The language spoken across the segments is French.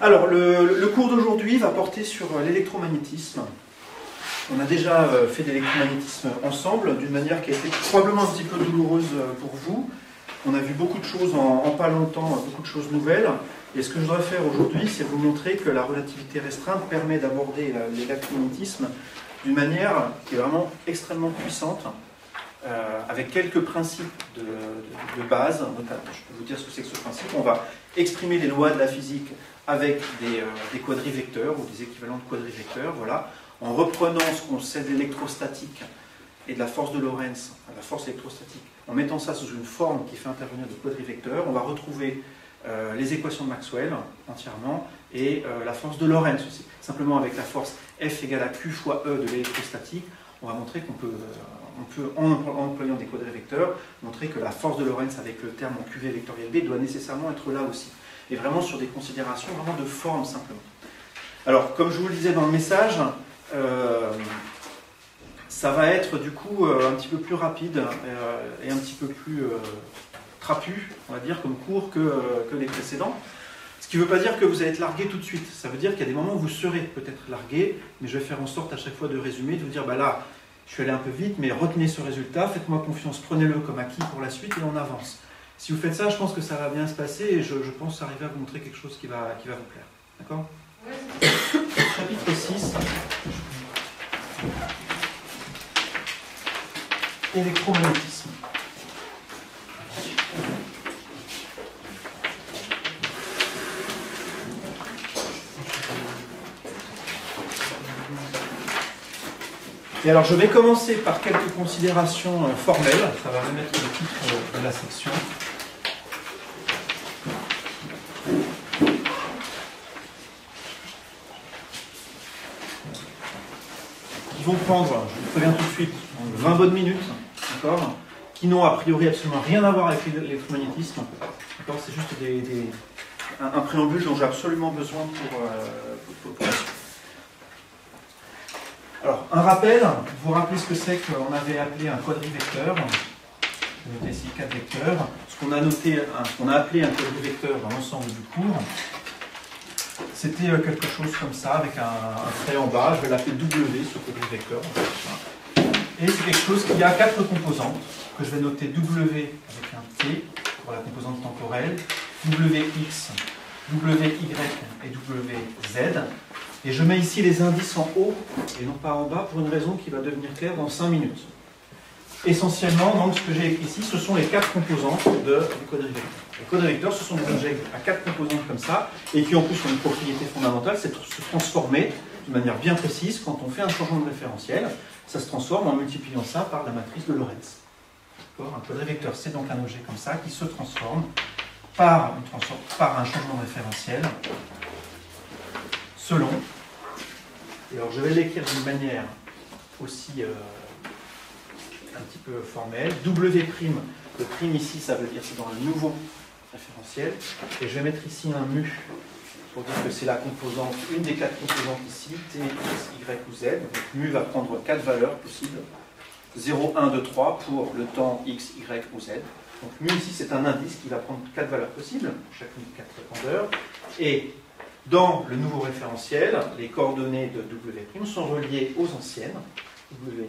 Alors, le cours d'aujourd'hui va porter sur l'électromagnétisme. On a déjà fait de l'électromagnétisme ensemble, d'une manière qui a été probablement un petit peu douloureuse pour vous. On a vu beaucoup de choses en pas longtemps, beaucoup de choses nouvelles. Et ce que je voudrais faire aujourd'hui, c'est vous montrer que la relativité restreinte permet d'aborder l'électromagnétisme d'une manière qui est vraiment extrêmement puissante, avec quelques principes de base. Notamment, je peux vous dire ce que c'est que ce principe. On va exprimer les lois de la physique avec des quadrivecteurs ou des équivalents de quadrivecteurs, voilà, en reprenant ce qu'on sait de l'électrostatique et de la force de Lorentz, la force électrostatique, en mettant ça sous une forme qui fait intervenir des quadrivecteurs. On va retrouver les équations de Maxwell entièrement et la force de Lorentz aussi. Simplement avec la force F égale à Q fois E de l'électrostatique, on va montrer qu'on peut, en employant des quadrivecteurs, montrer que la force de Lorentz avec le terme en QV vectoriel B doit nécessairement être là aussi. Et vraiment sur des considérations vraiment de forme simplement. Alors, comme je vous le disais dans le message, ça va être du coup un petit peu plus rapide et un petit peu plus trapu, on va dire, comme cours que les précédents. Ce qui ne veut pas dire que vous allez être largué tout de suite. Ça veut dire qu'il y a des moments où vous serez peut-être largué, mais je vais faire en sorte à chaque fois de résumer, de vous dire, bah là, je suis allé un peu vite, mais retenez ce résultat, faites-moi confiance, prenez-le comme acquis pour la suite et on avance. Si vous faites ça, je pense que ça va bien se passer et je pense arriver à vous montrer quelque chose qui va vous plaire. D'accord ? Ouais. Chapitre 6. Électromagnétisme. Et alors je vais commencer par quelques considérations formelles, ça va remettre le titre de la section. Qui vont prendre, je vous préviens tout de suite, 20 bonnes minutes, d'accord, qui n'ont a priori absolument rien à voir avec l'électromagnétisme. C'est juste un préambule dont j'ai absolument besoin pour la suite. Alors, un rappel, vous vous rappelez ce que c'est qu'on avait appelé un quadrivecteur. Je vais noter ici 4 vecteurs. Ce qu'on a appelé un quadrivecteur dans l'ensemble du cours, c'était quelque chose comme ça, avec un trait en bas. Je vais l'appeler W, ce quadrivecteur. Et c'est quelque chose qui a 4 composantes, que je vais noter W avec un T pour la composante temporelle, WX, WY et WZ. Et je mets ici les indices en haut et non pas en bas pour une raison qui va devenir claire dans 5 minutes. Essentiellement, donc, ce que j'ai écrit ici, ce sont les 4 composantes du quadrivecteur. Les quadrivecteurs, ce sont des objets à 4 composantes comme ça et qui en plus ont une propriété fondamentale, c'est de se transformer de manière bien précise quand on fait un changement de référentiel. Ça se transforme en multipliant ça par la matrice de Lorentz. Un quadrivecteur, c'est donc un objet comme ça qui se transforme par un changement de référentiel selon, et alors je vais l'écrire d'une manière aussi un petit peu formelle, W', le prime ici ça veut dire c'est dans le nouveau référentiel, et je vais mettre ici un mu pour dire que c'est la composante, une des 4 composantes ici, T, X, Y ou Z, donc mu va prendre 4 valeurs possibles, 0, 1, 2, 3 pour le temps X, Y ou Z, donc mu ici c'est un indice qui va prendre 4 valeurs possibles, chacune de 4 répondeurs, et dans le nouveau référentiel, les coordonnées de W' sont reliées aux anciennes. W.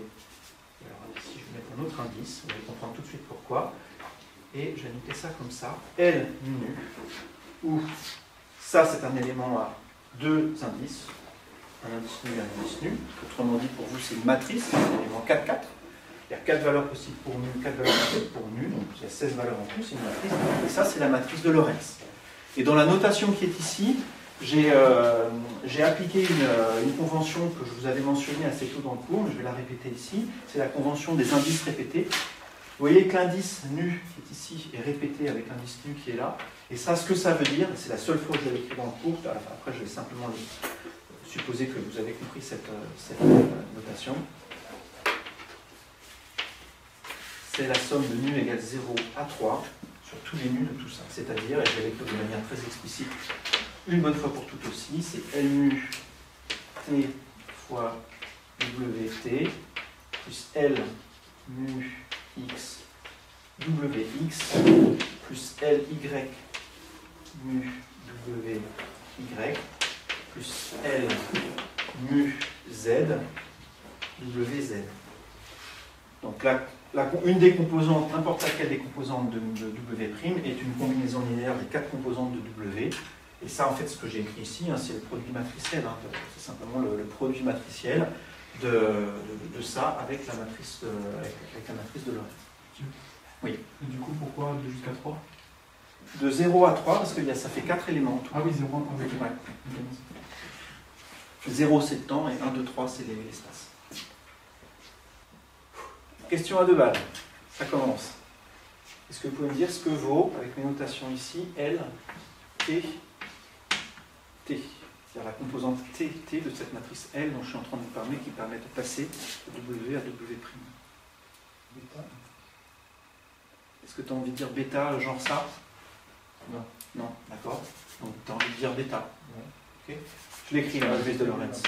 Alors ici, je vais mettre un autre indice, vous allez comprendre tout de suite pourquoi. Et je vais noter ça comme ça. L nu, où ça c'est un élément à 2 indices. Un indice nu et un indice nu. Autrement dit, pour vous, c'est une matrice, c'est un élément 4, 4. Il y a 4 valeurs possibles pour nu, 4 valeurs possibles pour nu. Donc il y a 16 valeurs en plus, c'est une matrice. Et ça, c'est la matrice de Lorentz. Et dans la notation qui est ici, j'ai appliqué une convention que je vous avais mentionnée assez tôt dans le cours, mais je vais la répéter ici. C'est la convention des indices répétés. Vous voyez que l'indice nu qui est ici est répété avec l'indice nu qui est là. Et ça, ce que ça veut dire, c'est la seule fois que je l'ai écrit dans le cours, après je vais simplement supposer que vous avez compris cette notation. C'est la somme de nu égale 0 à 3 sur tous les nus de tout ça. C'est-à-dire, et je vais l'écrire de manière très explicite, une bonne fois pour toutes aussi, c'est L mu T fois WT plus L mu X WX plus LY mu Y plus L mu Z WZ. Donc une des composantes, n'importe laquelle des composantes de W' est une combinaison linéaire des 4 composantes de W. Et ça, en fait, ce que j'ai écrit ici, hein, c'est le produit matriciel. Hein, c'est simplement le produit matriciel de ça avec la matrice de Lorentz. Oui. Et du coup, pourquoi 2 jusqu'à 3? De 0 à 3, parce que ça fait 4 éléments en tout. Ah oui, 0, avec ouais. 0 c'est le temps et 1, 2, 3 c'est l'espace. Question à 2 balles. Ça commence. Est-ce que vous pouvez me dire ce que vaut, avec mes notations ici, L, T, T? C'est-à-dire la composante T de cette matrice L dont je suis en train de vous parler, qui permet de passer de W à W'. Bêta. Est-ce que tu as envie de dire bêta, genre ça? Non. Non, d'accord. Donc tu as envie de dire bêta. Ouais. Okay. Je l'écris dans la matrice de Lorentz.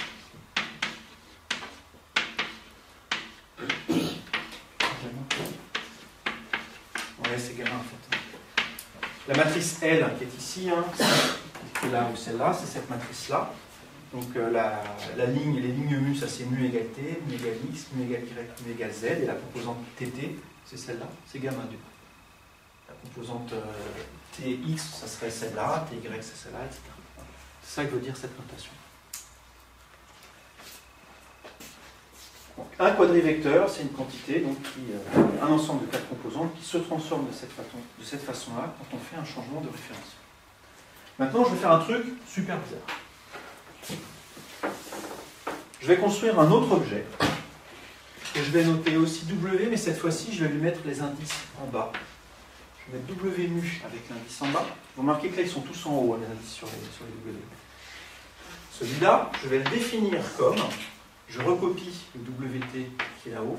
Ouais, c'est gamma en fait. La matrice L qui est ici, hein, qui est là ou celle-là, c'est cette matrice-là. Donc les lignes mu, ça c'est mu égale T, mu égale X, mu égale Y, mu égale Z, et la composante TT, c'est celle-là, c'est gamma 2. La composante TX, ça serait celle-là, TY, c'est celle-là, etc. C'est ça que veut dire cette notation. Donc, un quadrivecteur, c'est une quantité, donc un ensemble de 4 composantes qui se transforme de cette façon-là quand on fait un changement de référence. Maintenant, je vais faire un truc super bizarre. Je vais construire un autre objet, et je vais noter aussi W, mais cette fois-ci, je vais lui mettre les indices en bas. Je vais mettre W mu avec l'indice en bas. Vous remarquez que là, ils sont tous en haut, hein, les indices sur les W. Celui-là, je vais le définir comme, je recopie le WT qui est là-haut,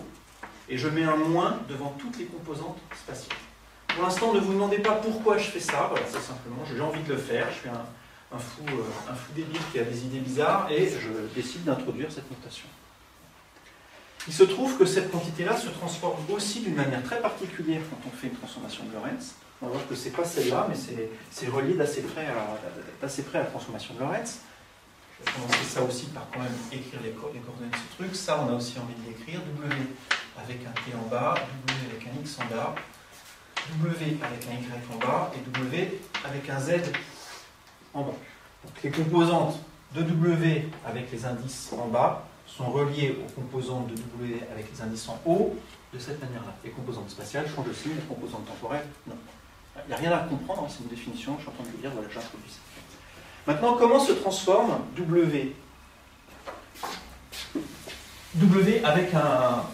et je mets un moins devant toutes les composantes spatiales. Pour l'instant, ne vous demandez pas pourquoi je fais ça, voilà, c'est simplement, j'ai envie de le faire, je suis un fou débile qui a des idées bizarres, et je décide d'introduire cette notation. Il se trouve que cette quantité-là se transforme aussi d'une manière très particulière quand on fait une transformation de Lorentz. On va voir que ce n'est pas celle-là, mais c'est relié d'assez près à la transformation de Lorentz. Je vais commencer ça aussi par quand même écrire les coordonnées de ce truc. Ça, on a aussi envie de l'écrire. W avec un T en bas, W avec un X en bas, W avec un Y en bas, et W avec un Z en bas. Donc les composantes de W avec les indices en bas sont reliées aux composantes de W avec les indices en haut de cette manière-là. Les composantes spatiales changent aussi, les composantes temporelles, non. Il n'y a rien à comprendre, hein, c'est une définition, je suis en train de vous dire, voilà, j'introduis ça. Maintenant, comment se transforme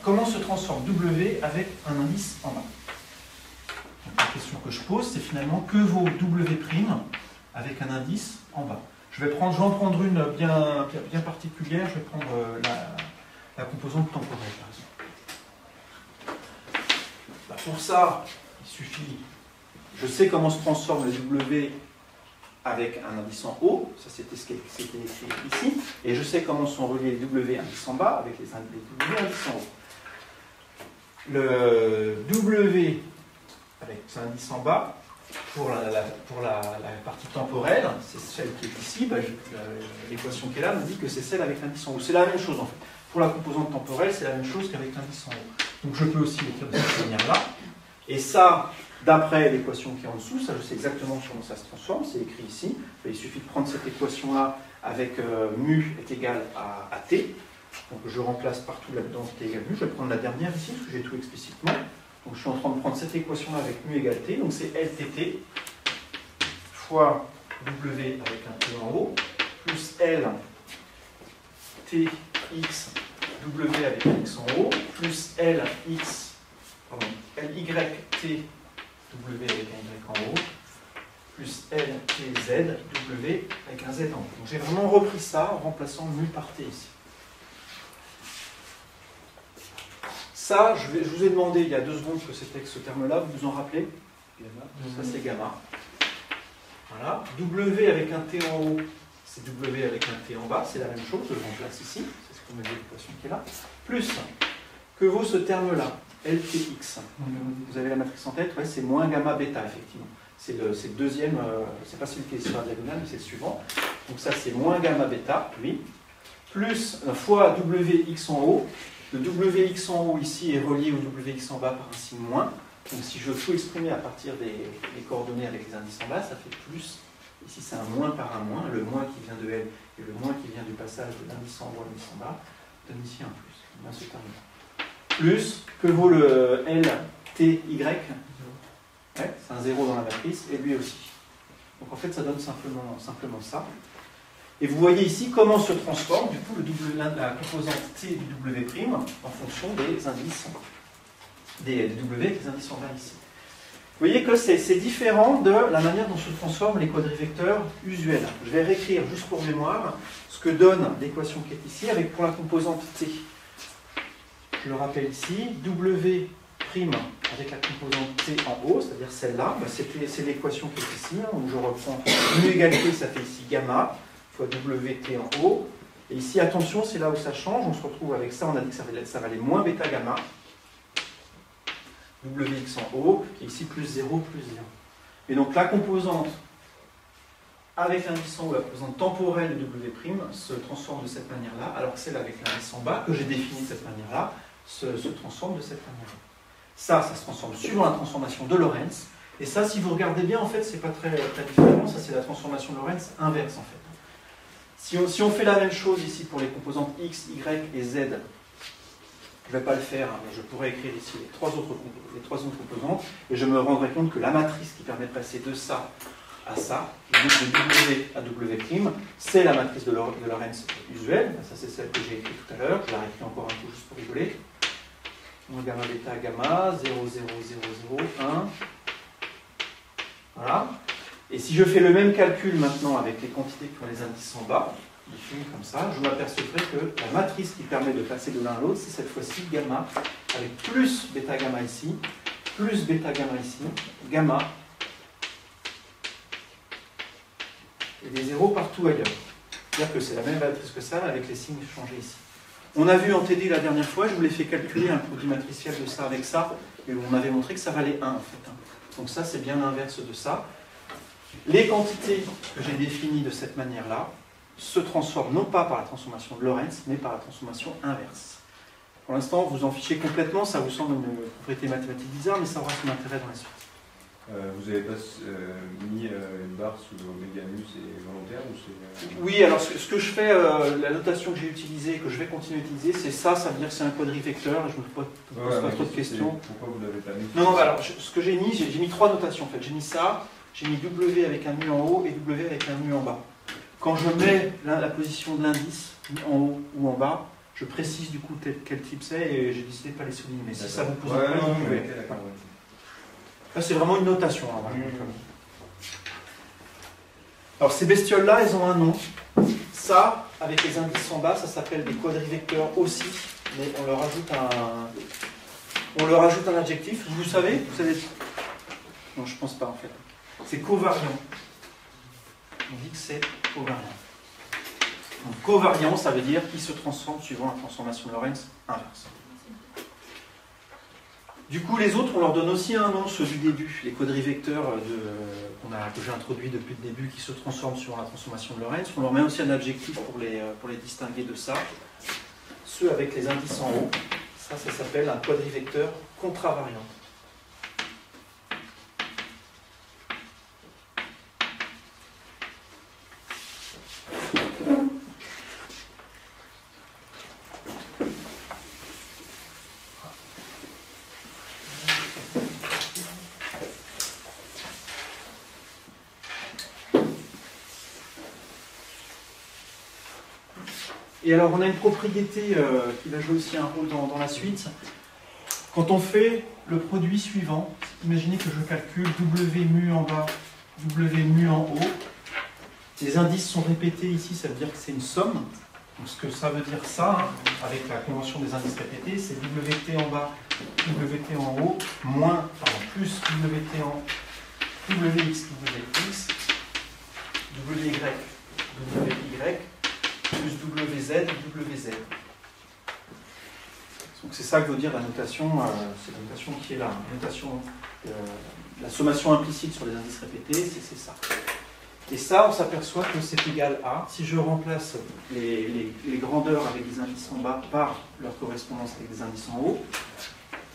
comment se transforme W avec un indice en bas? Donc, la question que je pose, c'est finalement que vaut W' avec un indice en bas? Je vais en prendre une bien particulière, je vais prendre la composante temporelle, par exemple. Bah, pour ça, il suffit, je sais comment se transforme le W avec un indice en haut, ça c'était ce qui était écrit ici, et je sais comment sont reliés les W indices en bas avec les W indices en haut. Le W avec son indice en bas, pour la partie temporelle, c'est celle qui est ici, bah, l'équation qui est là me dit que c'est celle avec l'indice en haut. C'est la même chose en fait. Pour la composante temporelle, c'est la même chose qu'avec l'indice en haut. Donc je peux aussi l'écrire de cette manière-là. Et ça, d'après l'équation qui est en dessous, ça je sais exactement comment ça se transforme, c'est écrit ici. Il suffit de prendre cette équation-là avec mu est égal à t. Donc je remplace partout là-dedans t égale mu. Je vais prendre la dernière ici, parce que j'ai tout explicitement. Donc je suis en train de prendre cette équation-là avec mu égale t. Donc c'est LTT fois W avec un t en haut, plus L TX W avec un x en haut, plus LY T W avec un y en haut, plus LTZ W avec un z en haut. Donc j'ai vraiment repris ça en remplaçant mu par t ici. Ça, je vous ai demandé il y a 2 secondes ce que c'était que ce terme-là, vous vous en rappelez? Ça c'est gamma. Voilà. W avec un t en haut, c'est W avec un t en bas, c'est la même chose, je le remplace ici, c'est ce qu'on me dit l'équation qui est là. Plus, que vaut ce terme-là? LTX. Vous avez la matrice en tête, ouais, c'est moins gamma bêta, effectivement. C'est le deuxième, c'est pas celui qui est sur la diagonale, mais c'est le suivant. Donc ça, c'est moins gamma bêta, lui, plus fois Wx en haut. Le Wx en haut, ici, est relié au Wx en bas par un signe moins. Donc si je veux tout exprimer à partir des coordonnées avec les indices en bas, ça fait plus. Ici, c'est un moins par un moins. Le moins qui vient de L et le moins qui vient du passage de l'indice en haut à l'indice en bas donne ici un plus. Moins ce terme-là. Plus, que vaut le LTY? Ouais, c'est un 0 dans la matrice, et lui aussi. Donc en fait, ça donne simplement ça. Et vous voyez ici comment se transforme du coup la composante T du W' en fonction des indices, des W avec les indices en bas ici. Vous voyez que c'est différent de la manière dont se transforment les quadrivecteurs usuels. Je vais réécrire juste pour mémoire ce que donne l'équation qui est ici avec pour la composante T. Je le rappelle ici, W' avec la composante T en haut, c'est-à-dire celle-là, c'est l'équation qui est ici, où je reprends mu égale T, ça fait ici gamma, fois WT en haut. Et ici, attention, c'est là où ça change, on se retrouve avec ça, on a dit que ça valait moins bêta gamma, Wx en haut, et ici plus 0, plus 0. Et donc la composante avec l'indice en haut, la composante temporelle de W' se transforme de cette manière-là, alors que celle avec l'indice en bas, que j'ai définie de cette manière-là, se transforme de cette manière-là. Ça se transforme suivant la transformation de Lorentz. Et ça, si vous regardez bien, en fait, c'est pas très différent. Ça, c'est la transformation de Lorentz inverse, en fait. Si on fait la même chose ici pour les composantes x, y et z, je ne vais pas le faire, hein, mais je pourrais écrire ici les trois autres composantes, et je me rendrai compte que la matrice qui permet de passer de ça à ça, donc de W à W', c'est la matrice de Lorentz usuelle. Ça, c'est celle que j'ai écrite tout à l'heure. Je la réécris encore un peu juste pour rigoler. Donc, gamma bêta gamma, 0, 0, 0, 0, 1. Voilà. Et si je fais le même calcul maintenant avec les quantités qui ont les indices en bas, définies comme ça, je m'apercevrai que la matrice qui permet de passer de l'un à l'autre, c'est cette fois-ci gamma, avec plus bêta gamma ici, plus bêta gamma ici, gamma, et des zéros partout ailleurs. C'est-à-dire que c'est la même matrice que ça, avec les signes changés ici. On a vu en TD la dernière fois, je vous l'ai fait calculer un produit matriciel de ça avec ça, et on avait montré que ça valait 1 en fait. Donc ça, c'est bien l'inverse de ça. Les quantités que j'ai définies de cette manière-là se transforment non pas par la transformation de Lorentz, mais par la transformation inverse. Pour l'instant, vous en fichez complètement, ça vous semble une propriété mathématique bizarre, mais ça aura son intérêt dans la suite. Vous n'avez pas mis une barre sous l'oméga mu, c'est volontaire ou c'est... Oui, alors ce que je fais, la notation que j'ai utilisée et que je vais continuer à utiliser, c'est ça veut dire que c'est un quadrivecteur, et je ne me pose pas trop de questions. Pourquoi vous ne l'avez pas mis? Non, alors ce que j'ai mis trois notations en fait. J'ai mis ça, j'ai mis W avec un mu en haut et W avec un mu en bas. Quand je mets la position de l'indice, en haut ou en bas, je précise du coup quel type c'est et j'ai décidé de ne pas les souligner. Mais si ça vous pose un problème, vous pouvez. Là, c'est vraiment une notation. Hein, voilà. Alors, ces bestioles-là, elles ont un nom. Ça, avec les indices en bas, ça s'appelle des quadrivecteurs aussi, mais on leur ajoute un adjectif. Vous savez? Non, je ne pense pas en fait. C'est covariant. On dit que c'est covariant. Donc, covariant, ça veut dire qu'il se transforme suivant la transformation de Lorentz inverse. Du coup, les autres, on leur donne aussi un nom, ceux du début, les quadrivecteurs que j'ai introduits depuis le début, qui se transforment sur la transformation de Lorentz. On leur met aussi un adjectif pour les distinguer de ça. Ceux avec les indices en haut, ça s'appelle un quadrivecteur contravariant. Et alors, on a une propriété qui va jouer aussi un rôle dans la suite. Quand on fait le produit suivant, imaginez que je calcule W mu en bas, W mu en haut. Les indices sont répétés ici, ça veut dire que c'est une somme. Donc, ce que ça veut dire ça, avec la convention des indices répétés, c'est WT en bas, WT en haut, plus WT en WX, WX, WY, WY, plus WZ, WZ. Donc c'est ça que veut dire la notation, c'est la notation qui est là, la notation la sommation implicite sur les indices répétés, c'est ça. Et ça, on s'aperçoit que c'est égal à, si je remplace les grandeurs avec des indices en bas par leur correspondance avec des indices en haut,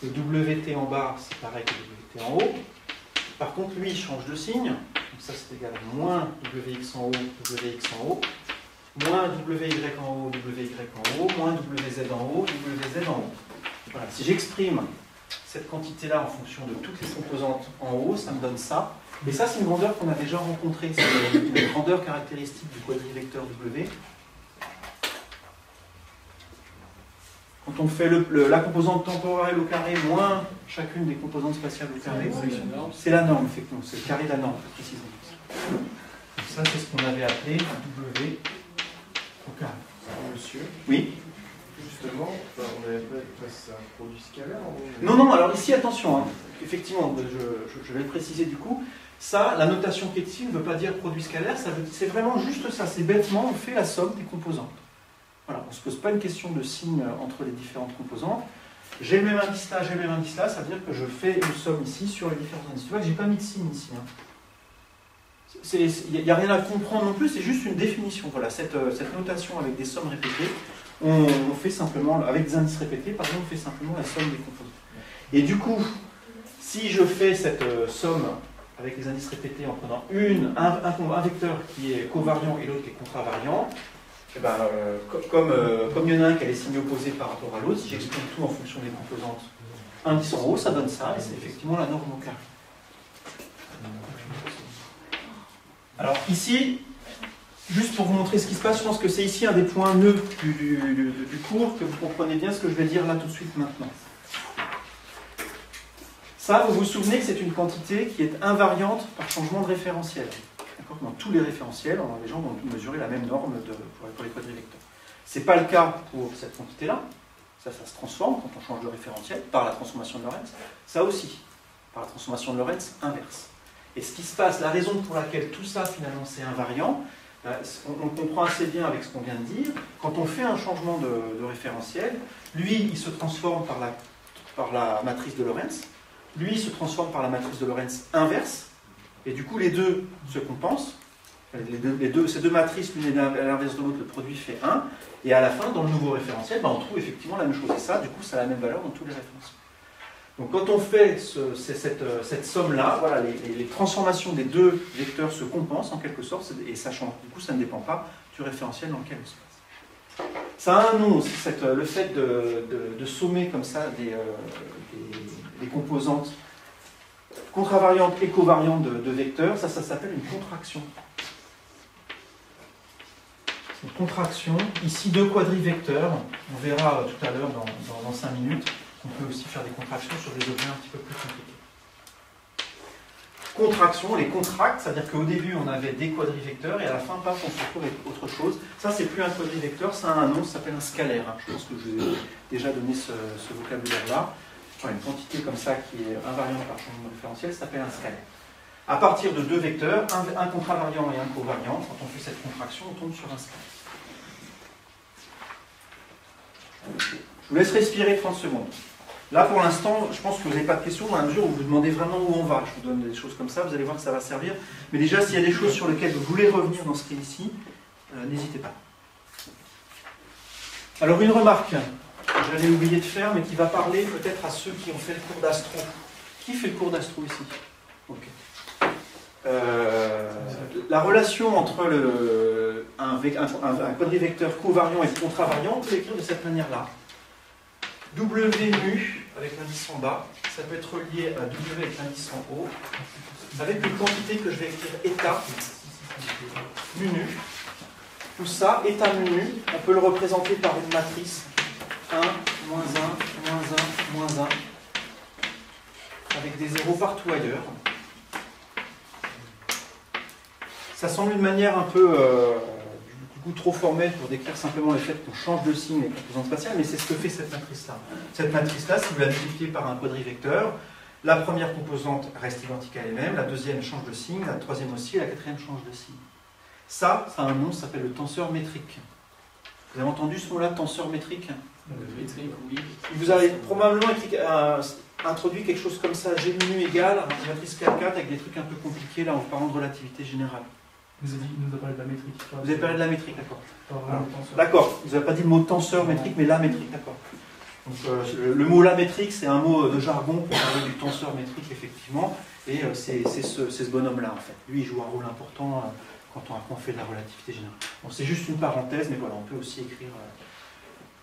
le WT en bas, c'est pareil que le WT en haut. Par contre, lui, il change de signe. Donc ça, c'est égal à moins WX en haut, WX en haut, moins WY en haut, WY en haut, moins WZ en haut, WZ en haut. Voilà. Si j'exprime cette quantité-là en fonction de toutes les composantes en haut, ça me donne ça. Et ça, c'est une grandeur qu'on a déjà rencontrée. C'est une grandeur caractéristique du quadrivecteur W. Quand on fait la composante temporelle au carré moins chacune des composantes spatiales au carré, c'est la norme, effectivement. C'est le carré de la norme, précisément. Donc ça, c'est ce qu'on avait appelé W au carré. Monsieur, Oui. justement, on n'avait pas c'est un produit scalaire Non, non, alors ici, attention, hein. Effectivement, je vais le préciser du coup. Ça, la notation qui est ici ne veut pas dire produit scalaire, c'est vraiment juste ça. C'est bêtement, on fait la somme des composantes. Voilà, on ne se pose pas une question de signe entre les différentes composantes. J'ai le même indice là, j'ai le même indice là, ça veut dire que je fais une somme ici sur les différents indices. Tu vois que je n'ai pas mis de signe ici. Il n'y a rien à comprendre non plus, c'est juste une définition. Voilà, cette notation avec des sommes répétées, on fait simplement, avec des indices répétés, par exemple, on fait simplement la somme des composantes. Et du coup, si je fais cette somme avec les indices répétés en prenant un vecteur qui est covariant et l'autre qui est contravariant, et ben, comme il y en a un qui a les signes opposés par rapport à l'autre, si j'exprime tout en fonction des composantes indice en haut, ça donne ça, et c'est effectivement la norme au carré. Alors ici, juste pour vous montrer ce qui se passe, je pense que c'est ici un des points nœuds du cours, que vous comprenez bien ce que je vais dire là tout de suite maintenant. Ça, vous vous souvenez que c'est une quantité qui est invariante par changement de référentiel. Dans tous les référentiels, les gens vont mesurer la même norme pour les quadrivecteurs. Ce n'est pas le cas pour cette quantité-là. Ça se transforme quand on change de référentiel par la transformation de Lorentz. Ça aussi, par la transformation de Lorentz inverse. Et ce qui se passe, la raison pour laquelle tout ça, finalement, c'est invariant, on comprend assez bien avec ce qu'on vient de dire. Quand on fait un changement de référentiel, lui, il se transforme par la matrice de Lorentz. Lui, il se transforme par la matrice de Lorentz inverse. Et du coup, les deux se compensent. Ces deux matrices, l'une est à l'inverse de l'autre, le produit fait 1. Et à la fin, dans le nouveau référentiel, on trouve effectivement la même chose. Et ça, du coup, ça a la même valeur dans tous les référentiels. Donc quand on fait cette somme-là, voilà, les transformations des deux vecteurs se compensent en quelque sorte, et ça change. Du coup, ça ne dépend pas du référentiel dans lequel on se passe. Ça a un nom aussi, le fait de sommer comme ça des composantes contravariantes et covariantes de vecteurs, ça s'appelle une contraction. Une contraction, ici deux quadrivecteurs, on verra tout à l'heure dans 5 minutes, on peut aussi faire des contractions sur des objets un petit peu plus compliqués. Contraction, les contracts, c'est-à-dire qu'au début on avait des quadrivecteurs et à la fin, paf, on se retrouve avec autre chose. Ça, c'est plus un quadrivecteur, ça a un nom, ça s'appelle un scalaire. Je pense que je vous ai déjà donné ce vocabulaire-là. Enfin, une quantité comme ça qui est invariante par changement de référentiel, ça s'appelle un scalaire. À partir de deux vecteurs, un contravariant et un covariant, quand on fait cette contraction, on tombe sur un scalaire. Je vous laisse respirer 30 secondes. Là, pour l'instant, je pense que vous n'avez pas de questions dans la mesure où vous vous demandez vraiment où on va. Je vous donne des choses comme ça, vous allez voir que ça va servir. Mais déjà, s'il y a des choses sur lesquelles vous voulez revenir dans ce qui est ici, n'hésitez pas. Alors, une remarque, j'allais oublier de faire, mais qui va parler peut-être à ceux qui ont fait le cours d'astro. Qui fait le cours d'astro ici? Ok. La relation entre un quadrivecteur covariant et contravariant, on peut l'écrire de cette manière-là. W mu avec l'indice en bas, ça peut être relié à W avec l'indice en haut, avec une quantité que je vais écrire état mu nu. Tout ça, état mu nu, on peut le représenter par une matrice 1, moins 1, moins 1, moins 1, avec des zéros partout ailleurs. Ça semble une manière un peu du coup trop formelle pour décrire simplement le fait qu'on change de signe les composantes spatiales, mais c'est ce que fait cette matrice-là. Cette matrice-là, si vous la multipliez par un quadrivecteur, la première composante reste identique à elle-même, la deuxième change de signe, la troisième aussi, et la quatrième change de signe. Ça a un nom, ça s'appelle le tenseur métrique. Vous avez entendu ce mot-là, tenseur métrique? Métrique, oui. Vous avez probablement écrit introduit quelque chose comme ça, G mu égale une matrice K4 avec des trucs un peu compliqués, là en parlant de relativité générale. Il nous a parlé de la métrique. Vous avez parlé de la métrique, d'accord. Alors, D'accord, vous n'avez pas dit le mot tenseur métrique, mais la métrique, d'accord. Donc le mot la métrique, c'est un mot de jargon pour parler du tenseur métrique, effectivement, et c'est ce bonhomme-là, en fait. Lui, il joue un rôle important quand on fait de la relativité générale. Bon, c'est juste une parenthèse, mais voilà, on peut aussi écrire...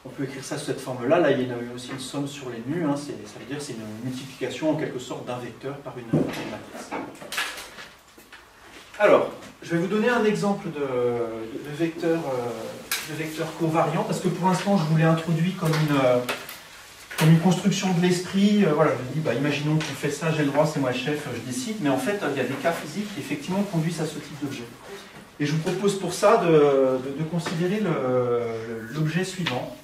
On peut écrire ça sous cette forme-là. Là, il y a aussi une somme sur les nus. Hein. Ça veut dire que c'est une multiplication en quelque sorte d'un vecteur par une matrice. Alors, je vais vous donner un exemple de vecteur covariant, parce que pour l'instant, je vous l'ai introduit comme une construction de l'esprit. Voilà, je me dis, bah, imaginons qu'on fait ça, j'ai le droit, c'est moi le chef, je décide. Mais en fait, il y a des cas physiques qui effectivement conduisent à ce type d'objet. Et je vous propose pour ça de considérer l'objet suivant.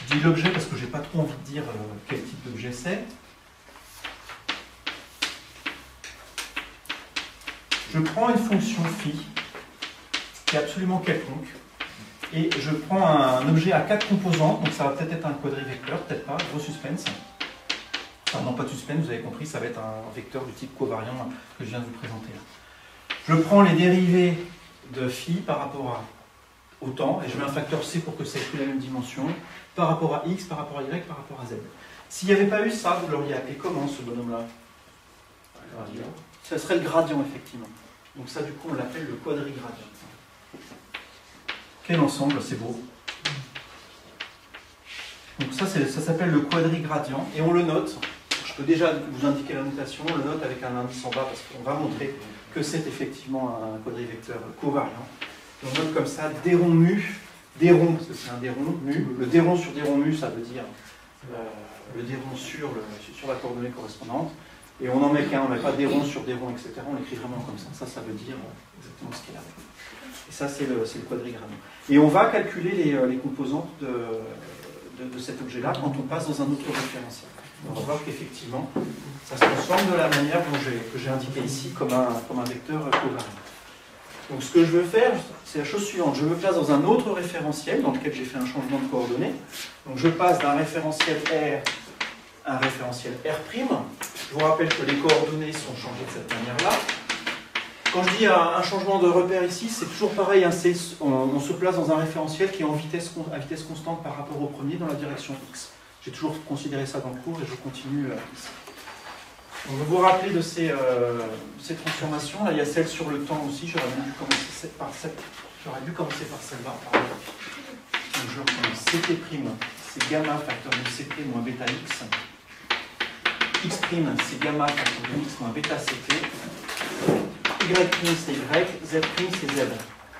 Je dis l'objet parce que je n'ai pas trop envie de dire quel type d'objet c'est. Je prends une fonction phi qui est absolument quelconque et je prends un objet à 4 composantes, donc ça va peut-être être un quadrivecteur, peut-être pas, gros suspense. Enfin non, pas de suspense, vous avez compris, ça va être un vecteur du type covariant que je viens de vous présenter là. Je prends les dérivés de phi par rapport au temps, et je mets un facteur c pour que ça ait plus la même dimension, par rapport à x, par rapport à y, par rapport à z. S'il n'y avait pas eu ça, vous l'auriez appelé comment ce bonhomme-là? Ça serait le gradient, effectivement. Donc ça, du coup, on l'appelle le quadrigradient. Quel ensemble, c'est beau. Donc ça s'appelle le quadrigradient, et on le note. Je peux déjà vous indiquer la notation, on le note avec un indice en bas, parce qu'on va montrer que c'est effectivement un quadrivecteur covariant. On note comme ça, d rond mu, d rond, parce que c'est un d rond, mu. Le d rond sur d rond mu, ça veut dire le d rond sur la coordonnée correspondante. Et on n'en met qu'un, on ne met pas d rond sur d rond, etc. On l'écrit vraiment comme ça. Ça veut dire exactement ce qu'il a. Et ça, c'est le quadrigradient. Et on va calculer les composantes de cet objet-là quand on passe dans un autre référentiel. On va voir qu'effectivement, ça se transforme de la manière que j'ai indiqué ici comme un vecteur covariant. Donc ce que je veux faire, c'est la chose suivante. Je me place dans un autre référentiel dans lequel j'ai fait un changement de coordonnées. Donc je passe d'un référentiel R à un référentiel R'. Je vous rappelle que les coordonnées sont changées de cette manière-là. Quand je dis un changement de repère ici, c'est toujours pareil. Hein, on se place dans un référentiel qui est à vitesse constante par rapport au premier dans la direction X. J'ai toujours considéré ça dans le cours et je continue ici. Donc, vous vous rappelez de ces transformations. Là, il y a celle sur le temps aussi. J'aurais dû commencer par celle-là. Donc, je reprends Ct', c'est gamma facteur de Ct moins bêta x. X', c'est gamma facteur de x moins bêta Ct. Y', c'est y. Z', c'est z.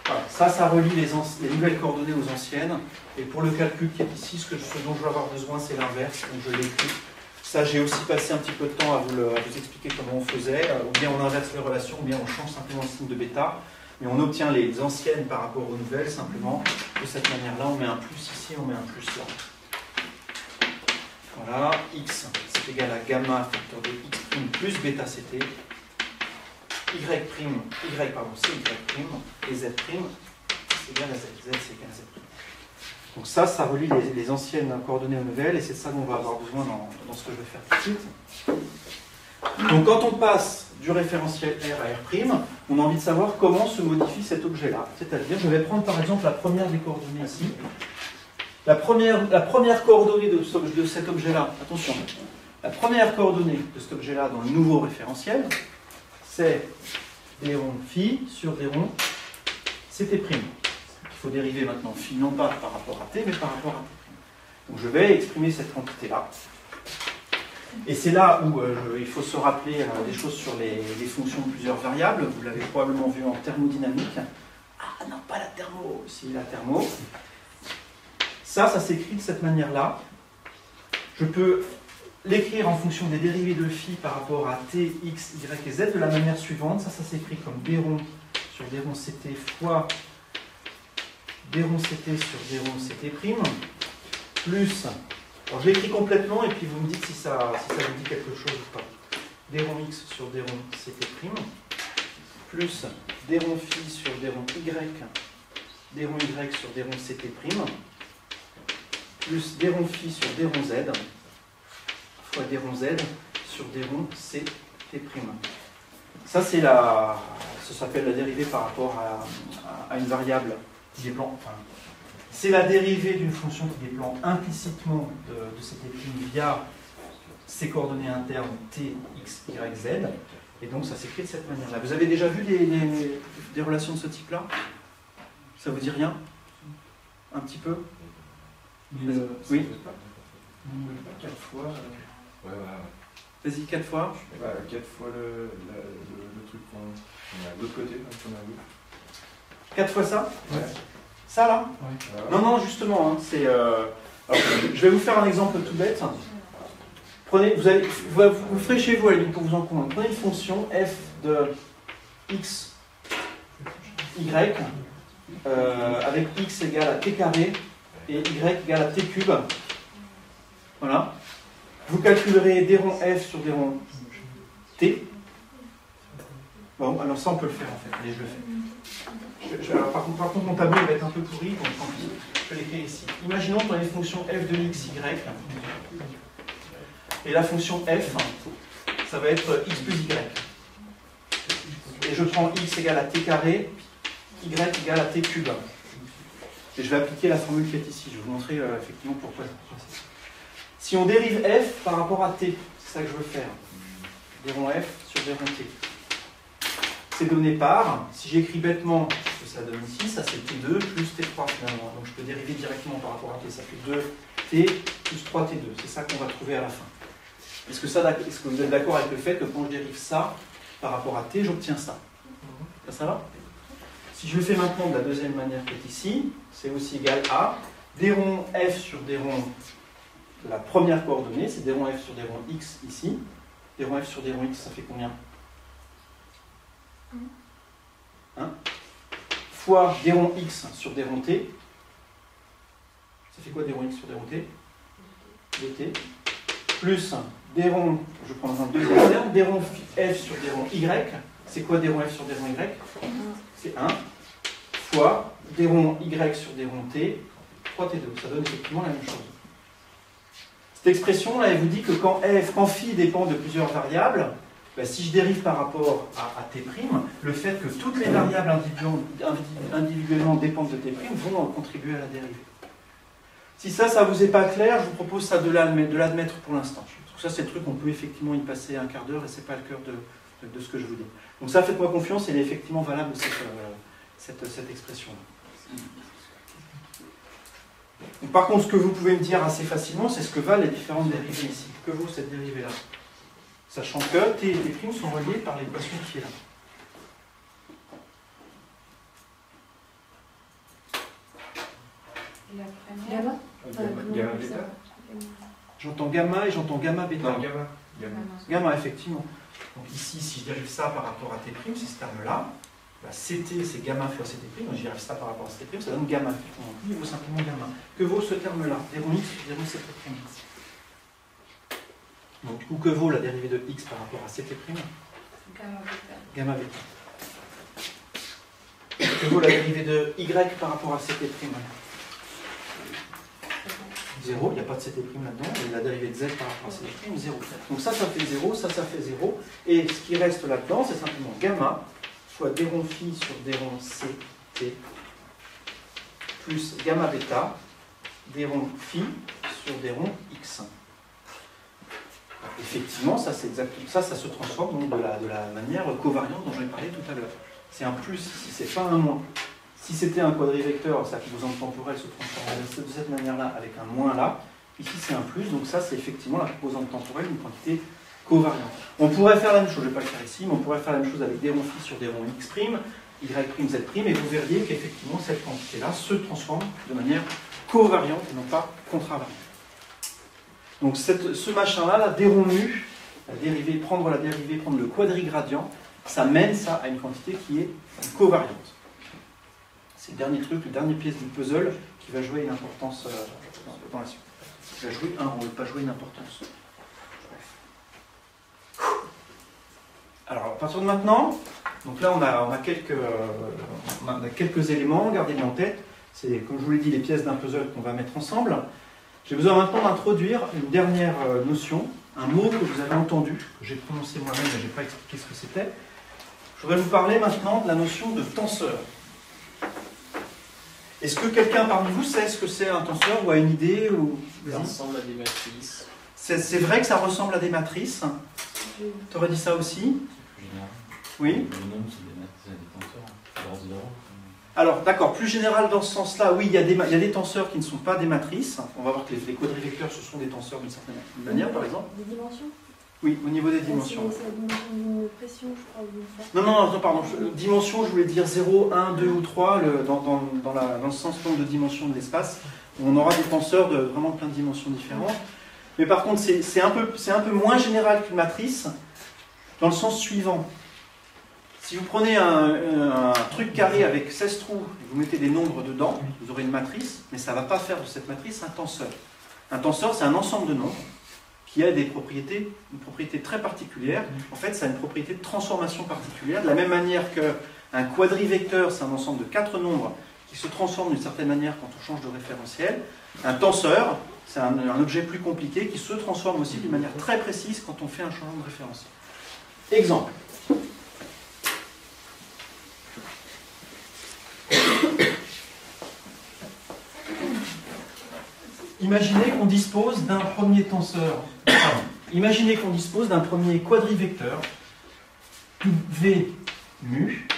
Voilà. Ça relie les nouvelles coordonnées aux anciennes. Et pour le calcul qui est ici, ce dont je vais avoir besoin, c'est l'inverse. Donc, je l'écris. Ça, j'ai aussi passé un petit peu de temps à vous expliquer comment on faisait. Ou bien on inverse les relations, ou bien on change simplement le signe de bêta. Mais on obtient les anciennes par rapport aux nouvelles, simplement. De cette manière-là, on met un plus ici, on met un plus là. Voilà, x, c'est égal à gamma facteur de x' plus bêta ct. Y', c'est y', et z', c'est égal à z. Z, c'est égal à z'. Donc ça relie les anciennes coordonnées aux nouvelles, et c'est ça dont on va avoir besoin dans ce que je vais faire tout de suite. Donc quand on passe du référentiel R à R', on a envie de savoir comment se modifie cet objet-là. C'est-à-dire, je vais prendre par exemple la première des coordonnées ici. La première coordonnée de cet objet-là, attention, la première coordonnée de cet objet-là dans le nouveau référentiel, c'est d rond phi sur d rond ct'. Il faut dériver maintenant phi, non pas par rapport à t, mais par rapport à t'. Donc je vais exprimer cette quantité-là. Et c'est là où il faut se rappeler des choses sur les fonctions de plusieurs variables. Vous l'avez probablement vu en thermodynamique. Ah non, pas la thermo, si la thermo. Ça s'écrit de cette manière-là. Je peux l'écrire en fonction des dérivés de phi par rapport à t, x, y et z de la manière suivante. Ça s'écrit comme d rond sur d rond ct fois d rond ct sur d rond ct', plus, alors je l'écris complètement et puis vous me dites si ça vous dit quelque chose ou pas. D rond x sur d rond ct', plus d rond phi sur d rond y, d rond y sur d rond ct', plus d rond phi sur d rond z fois d rond z sur d rond c t'. Ça, c'est ça s'appelle la dérivée par rapport à une variable qui dépend. Enfin, c'est la dérivée d'une fonction qui dépend implicitement de cette t' via ses coordonnées internes t, x, y, z. Et donc, ça s'écrit de cette manière-là. Vous avez déjà vu des relations de ce type-là? Ça vous dit rien? Un petit peu? Oui? 4 fois. Ouais, Vas-y, 4 fois. 4 fois le truc qu'on a de l'autre côté, qu'on a à gauche. 4 fois ça? Ouais. Ça, là? Ouais. Non, non, justement, hein, c'est... alors, je vais vous faire un exemple tout bête. Prenez, vous ferez chez vous, à la limite, pour vous en convaincre. Prenez une fonction f de x, y, avec x égale à t carré et y égale à t cube. Voilà. Vous calculerez d rond f sur d rond t. Bon, alors ça, on peut le faire, en fait. Allez, je le fais. Alors, par contre, mon tableau il va être un peu pourri, donc tant pis. Je vais l'écrire ici. Imaginons qu'on a une fonction f de x, y. Et la fonction f, ça va être x plus y. Et je prends x égale à t carré, y égale à t cube. Et je vais appliquer la formule qui est ici. Je vais vous montrer effectivement pourquoi. Si on dérive f par rapport à t, c'est ça que je veux faire. D rond f sur d rond t. C'est donné par, si j'écris bêtement ce que ça donne ici, ça c'est t2 plus t3 finalement. Donc je peux dériver directement par rapport à t. Ça fait 2t plus 3t2. C'est ça qu'on va trouver à la fin. Est-ce que vous êtes d'accord avec le fait que quand je dérive ça par rapport à t, j'obtiens ça? Ça va? Si je le fais maintenant de la deuxième manière qui est ici, c'est aussi égal à d rond f sur d rond de la première coordonnée, c'est d rond f sur d rond x ici. D rond f sur d rond x, ça fait combien? 1 fois d rond x sur d rond t. Ça fait quoi d rond x sur d rond t? dt. Plus d rond, je prends un deuxième terme, d rond f sur d rond y. C'est quoi d rond f sur d rond y? C'est 1 fois d rond y sur d rond t, 3t2. Ça donne effectivement la même chose. Cette expression-là, elle vous dit que quand phi dépend de plusieurs variables, ben, si je dérive par rapport à t', le fait que toutes les variables individuellement dépendent de t' vont contribuer à la dérivée. Si ça ne vous est pas clair, je vous propose ça de l'admettre pour l'instant. Ça, c'est le truc, on peut effectivement y passer un quart d'heure et ce n'est pas le cœur de ce que je vous dis. Donc ça, faites-moi confiance, elle est effectivement valable, cette expression-là. Par contre, ce que vous pouvez me dire assez facilement, c'est ce que valent les différentes dérivées ici. Que vaut cette dérivée-là? Sachant que t et t' sont reliés par l'équation qui est là. Gamma. Gamma bêta. J'entends gamma et j'entends gamma bêta. Non, gamma. Gamma, effectivement. Donc ici, si je dérive ça par rapport à t', c'est ce terme-là. Bah, CT, c'est gamma fois CT', donc j'y arrive ça par rapport à CT', ça donne gamma. Il vaut simplement gamma. Que vaut ce terme-là? D rond x sur d rond CT'. Donc du coup, que vaut la dérivée de x par rapport à CT'? Gamma bêta. Que vaut la dérivée de y par rapport à CT'? 0, il n'y a pas de CT' là-dedans, et la dérivée de z par rapport à CT', 0. Donc ça fait 0, ça fait 0, et ce qui reste là-dedans, c'est simplement gamma fois d rond phi sur d rond ct plus gamma bêta d rond phi sur d rond x. Effectivement, ça c'est exactement ça se transforme donc de la manière covariante dont j'en ai parlé tout à l'heure. C'est un plus si c'est pas un moins. Si c'était un quadrivecteur, sa composante temporelle se transforme de cette manière-là avec un moins là. Ici c'est un plus, donc ça c'est effectivement la composante temporelle d'une quantité covariante. On pourrait faire la même chose, je ne vais pas le faire ici, mais on pourrait faire la même chose avec d rond phi sur d rond x', y', z', et vous verriez qu'effectivement cette quantité-là se transforme de manière covariante et non pas contravariante. Donc ce machin-là, la d rond mu, prendre le quadrigradient, ça mène ça à une quantité qui est covariante. C'est le dernier truc, la dernière pièce du puzzle qui va jouer une importance dans la suite. Qui va jouer un rôle, pas jouer une importance. Alors, à partir de maintenant, donc là on a quelques éléments, gardez-les en tête. C'est, comme je vous l'ai dit, les pièces d'un puzzle qu'on va mettre ensemble. J'ai besoin maintenant d'introduire une dernière notion, un mot que vous avez entendu, que j'ai prononcé moi-même, mais je n'ai pas expliqué ce que c'était. Je voudrais vous parler maintenant de la notion de tenseur. Est-ce que quelqu'un parmi vous sait ce que c'est un tenseur ou a une idée ou... Ça ressemble à des matrices. C'est vrai que ça ressemble à des matrices. Tu aurais dit ça aussi? Oui. Les nombres, c'est des tenseurs. Alors, zéro. Alors, d'accord, plus général dans ce sens-là, oui, il y a des tenseurs qui ne sont pas des matrices. On va voir que les quadrivecteurs, ce sont des tenseurs d'une certaine manière, par exemple. Des dimensions? Oui, au niveau des dimensions. C'est la dimension d'une pression, je crois, ou d'une force. Non, pardon. Dimension, je voulais dire 0, 1, 2 ou 3, dans le sens nombre de dimensions de l'espace. On aura des tenseurs de vraiment plein de dimensions différentes. Mais par contre, c'est un peu moins général qu'une matrice, dans le sens suivant. Si vous prenez un truc carré avec 16 trous, et vous mettez des nombres dedans, vous aurez une matrice, mais ça ne va pas faire de cette matrice un tenseur. Un tenseur, c'est un ensemble de nombres qui a une propriété très particulière. En fait, ça a une propriété de transformation particulière. De la même manière qu'un quadrivecteur, c'est un ensemble de 4 nombres qui se transforment d'une certaine manière quand on change de référentiel. Un tenseur, c'est un objet plus compliqué qui se transforme aussi d'une manière très précise quand on fait un changement de référentiel. Exemple. Imaginez qu'on dispose d'un premier tenseur, imaginez qu'on dispose d'un premier quadrivecteur, V mu,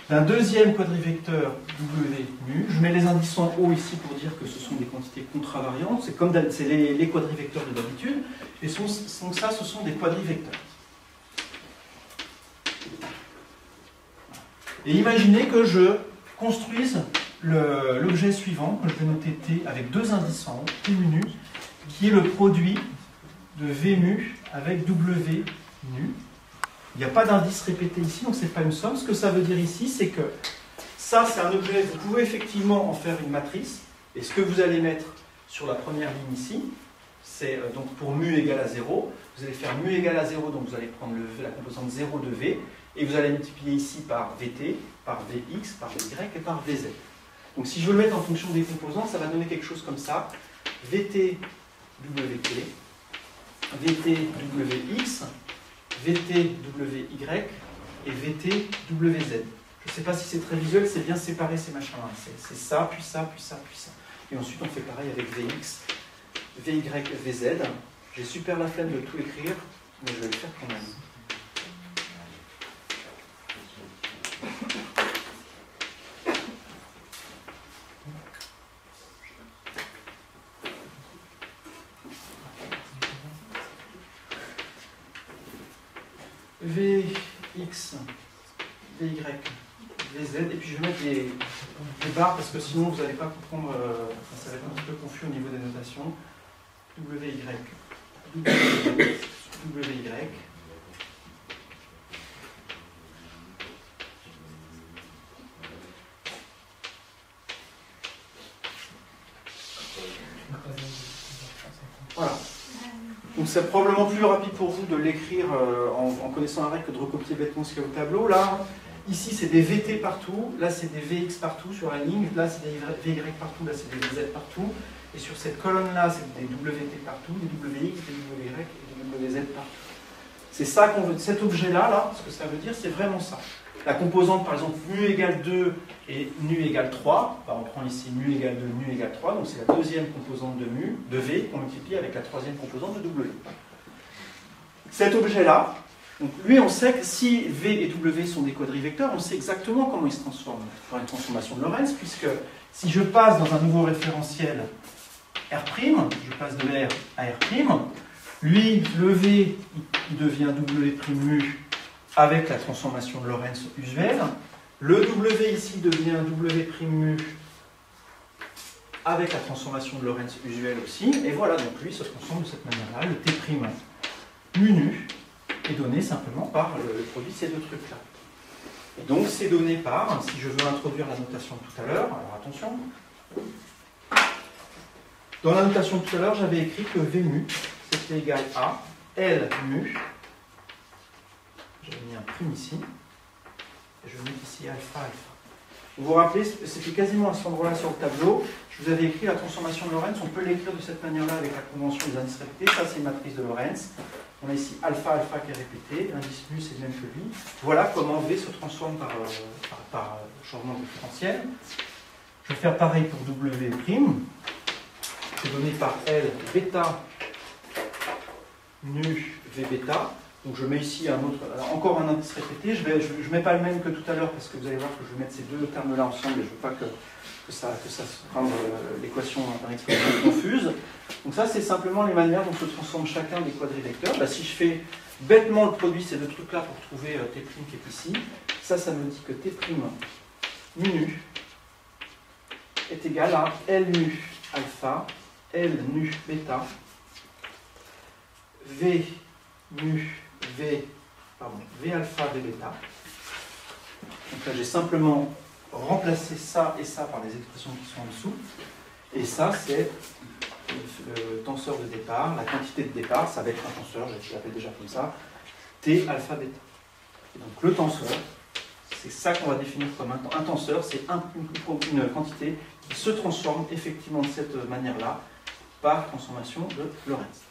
d'un deuxième quadrivecteur, W mu. Je mets les indices en haut ici pour dire que ce sont des quantités contravariantes, c'est les quadrivecteurs de d'habitude, et donc ça, ce sont des quadrivecteurs. Et imaginez que je construise l'objet suivant, que je vais noter T avec deux indices en haut, T mu, qui est le produit de V mu avec W nu. Il n'y a pas d'indice répété ici, donc ce n'est pas une somme. Ce que ça veut dire ici, c'est que ça, c'est un objet, vous pouvez effectivement en faire une matrice, et ce que vous allez mettre sur la première ligne ici, c'est donc pour mu égale à 0, vous allez faire mu égale à 0, donc vous allez prendre la composante 0 de V, et vous allez multiplier ici par Vt, par Vx, par Vy et par Vz. Donc si je veux le mettre en fonction des composants, ça va donner quelque chose comme ça. Vt, Wt, Vt, Wx, Vt, Wy et Vt, Wz. Je ne sais pas si c'est très visuel, c'est bien séparé ces machins-là. C'est ça, puis ça, puis ça, puis ça. Et ensuite on fait pareil avec Vx, Vy, Vz. J'ai super la flemme de tout écrire, mais je vais le faire quand même. Vx, Vy, Vz, et puis je vais mettre des barres parce que sinon vous n'allez pas comprendre, ça va être un petit peu confus au niveau des notations. Wy, Wy, voilà. Donc c'est probablement plus rapide pour vous de l'écrire en connaissant la règle que de recopier bêtement ce qu'il y a au tableau. Là, ici c'est des Vt partout, là c'est des Vx partout sur la ligne, là c'est des Vy partout, là c'est des Vz partout. Et sur cette colonne-là, c'est des Wt partout, des Wx, des Wy et des Wz partout. C'est ça qu'on veut, cet objet-là, là, ce que ça veut dire, c'est vraiment ça. La composante, par exemple, mu égale 2 et nu égale 3, bah, on prend ici mu égale 2, nu égale 3, donc c'est la deuxième composante de V qu'on multiplie avec la troisième composante de W. Cet objet-là, donc lui on sait que si V et W sont des quadrivecteurs, on sait exactement comment ils se transforment par une transformation de Lorentz, puisque si je passe dans un nouveau référentiel R', je passe de R à R', lui, le V, il devient W' mu avec la transformation de Lorentz usuelle. Le W ici devient W' mu avec la transformation de Lorentz usuelle aussi. Et voilà, donc lui se transforme de cette manière-là. Le T' mu nu est donné simplement par le produit de ces deux trucs-là. Et donc c'est donné par, si je veux introduire la notation de tout à l'heure, alors attention. Dans la notation de tout à l'heure, j'avais écrit que V mu, c'était égal à L mu. J'avais mis un prime ici. Et je vais mettre ici alpha alpha. Vous vous rappelez, c'était quasiment à cet endroit-là sur le tableau. Je vous avais écrit la transformation de Lorentz. On peut l'écrire de cette manière-là avec la convention des indices répétés. Ça, c'est une matrice de Lorentz. On a ici alpha, alpha qui est répété. L'indice mu, c'est le même que lui. Voilà comment V se transforme par changement de différentiel. Je vais faire pareil pour W'. C'est donné par L bêta nu V bêta. Donc je mets ici encore un indice répété. Je ne mets pas le même que tout à l'heure parce que vous allez voir que je vais mettre ces deux termes-là ensemble et je ne veux pas que ça rende l'équation d'un expression confuse. Donc ça, c'est simplement les manières dont se transforment chacun des quadrivecteurs. Bah, si je fais bêtement le produit ces deux trucs-là pour trouver T' qui est ici, ça me dit que T' nu est égal à L nu alpha, L nu bêta, V nu V alpha V bêta. Donc là, j'ai simplement remplacé ça et ça par des expressions qui sont en dessous. Et ça, c'est le tenseur de départ, la quantité de départ. Ça va être un tenseur, je l'appelle déjà comme ça, T alpha bêta. Et donc le tenseur, c'est ça qu'on va définir comme un tenseur, c'est une quantité qui se transforme effectivement de cette manière-là par transformation de Lorentz.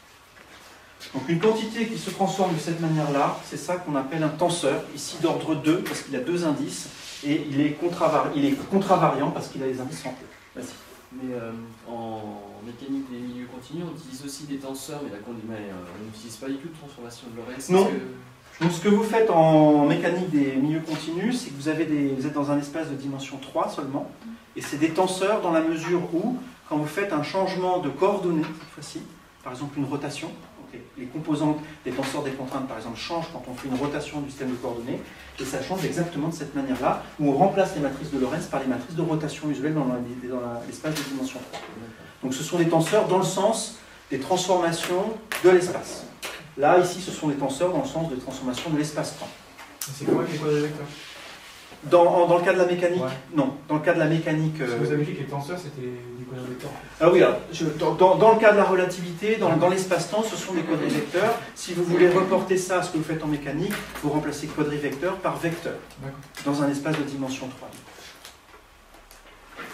Donc une quantité qui se transforme de cette manière-là, c'est ça qu'on appelle un tenseur, ici d'ordre 2, parce qu'il a deux indices, et il est contravariant parce qu'il a les indices en E. Vas-y. Mais en mécanique des milieux continus, on utilise aussi des tenseurs, mais on n'utilise pas du tout de transformation de Lorentz. Non. Donc ce que vous faites en mécanique des milieux continus, c'est que vous êtes dans un espace de dimension 3 seulement, et c'est des tenseurs dans la mesure où, quand vous faites un changement de coordonnées, cette fois-ci, par exemple une rotation, les composantes des tenseurs des contraintes, par exemple, changent quand on fait une rotation du système de coordonnées, et ça change exactement de cette manière-là, où on remplace les matrices de Lorentz par les matrices de rotation usuelles dans l'espace de dimension 3. Donc ce sont des tenseurs dans le sens des transformations de l'espace. Là, ici, ce sont des tenseurs dans le sens de transformation de l'espace-temps. C'est quoi avec les quadrivecteurs? Dans le cas de la mécanique, ouais. Non. Dans le cas de la mécanique... Parce que vous avez dit que les tenseurs, c'était des quadrivecteurs. Ah oui, alors, dans le cas de la relativité, dans l'espace-temps, ce sont des quadrivecteurs. Si vous voulez reporter ça à ce que vous faites en mécanique, vous remplacez quadrivecteur par vecteur, dans un espace de dimension 3.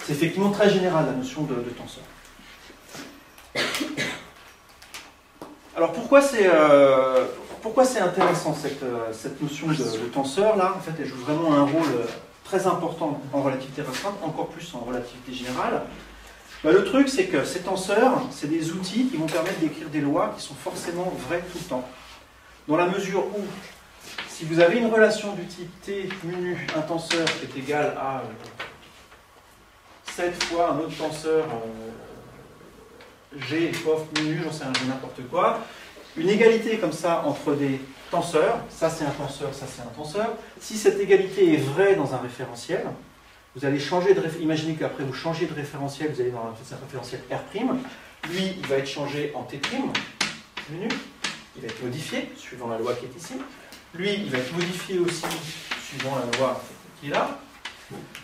C'est effectivement très général, la notion de tenseur. Alors, pourquoi c'est intéressant cette notion de tenseur là? En fait, elle joue vraiment un rôle très important en relativité restreinte, encore plus en relativité générale. Bah, le truc, c'est que ces tenseurs, c'est des outils qui vont permettre d'écrire des lois qui sont forcément vraies tout le temps. Dans la mesure où, si vous avez une relation du type T mu un tenseur est égal à 7 fois un autre tenseur G pof mu, j'en sais rien, n'importe quoi, une égalité comme ça entre des tenseurs, ça c'est un tenseur, ça c'est un tenseur, si cette égalité est vraie dans un référentiel, vous allez changer de référentiel, imaginez qu'après vous changez de référentiel, vous allez dans un référentiel R', lui il va être changé en T', menu, il va être modifié, suivant la loi qui est ici, lui il va être modifié aussi, suivant la loi qui est là,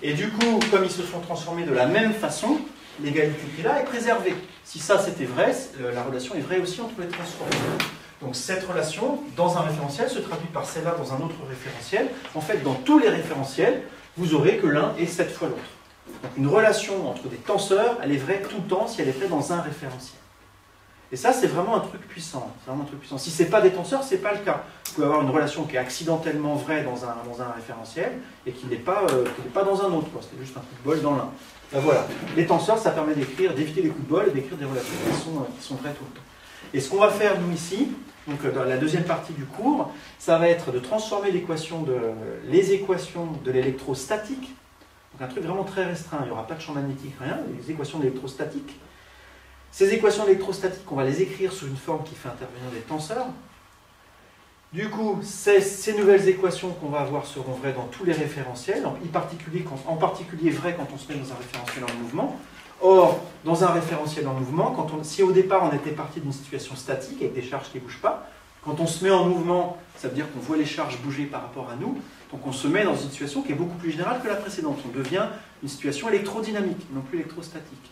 et du coup, comme ils se sont transformés de la même façon, l'égalité qui est là est préservée. Si ça c'était vrai, la relation est vraie aussi entre les transformations. Donc cette relation, dans un référentiel, se traduit par celle-là dans un autre référentiel. En fait, dans tous les référentiels, vous aurez que l'un est 7 fois l'autre. Donc une relation entre des tenseurs, elle est vraie tout le temps si elle est vraie dans un référentiel. Et ça, c'est vraiment un truc puissant. C'est vraiment un truc puissant. Si ce n'est pas des tenseurs, ce n'est pas le cas. Vous pouvez avoir une relation qui est accidentellement vraie dans un référentiel et qui n'est pas dans un autre. C'est juste un coup de bol dans l'un. Ben voilà. Les tenseurs, ça permet d'éviter les coups de bol et d'écrire des relations qui sont vraies tout le temps. Et ce qu'on va faire, nous, ici, donc dans la deuxième partie du cours, ça va être de transformer les équations de l'électrostatique. Donc un truc vraiment très restreint. Il n'y aura pas de champ magnétique, rien. Les équations d'électrostatique. Ces équations d'électrostatique, on va les écrire sous une forme qui fait intervenir des tenseurs. Du coup, ces nouvelles équations qu'on va avoir seront vraies dans tous les référentiels, en particulier vraies quand on se met dans un référentiel en mouvement. Or, dans un référentiel en mouvement, si au départ on était parti d'une situation statique avec des charges qui ne bougent pas, quand on se met en mouvement, ça veut dire qu'on voit les charges bouger par rapport à nous, donc on se met dans une situation qui est beaucoup plus générale que la précédente. On devient une situation électrodynamique, non plus électrostatique.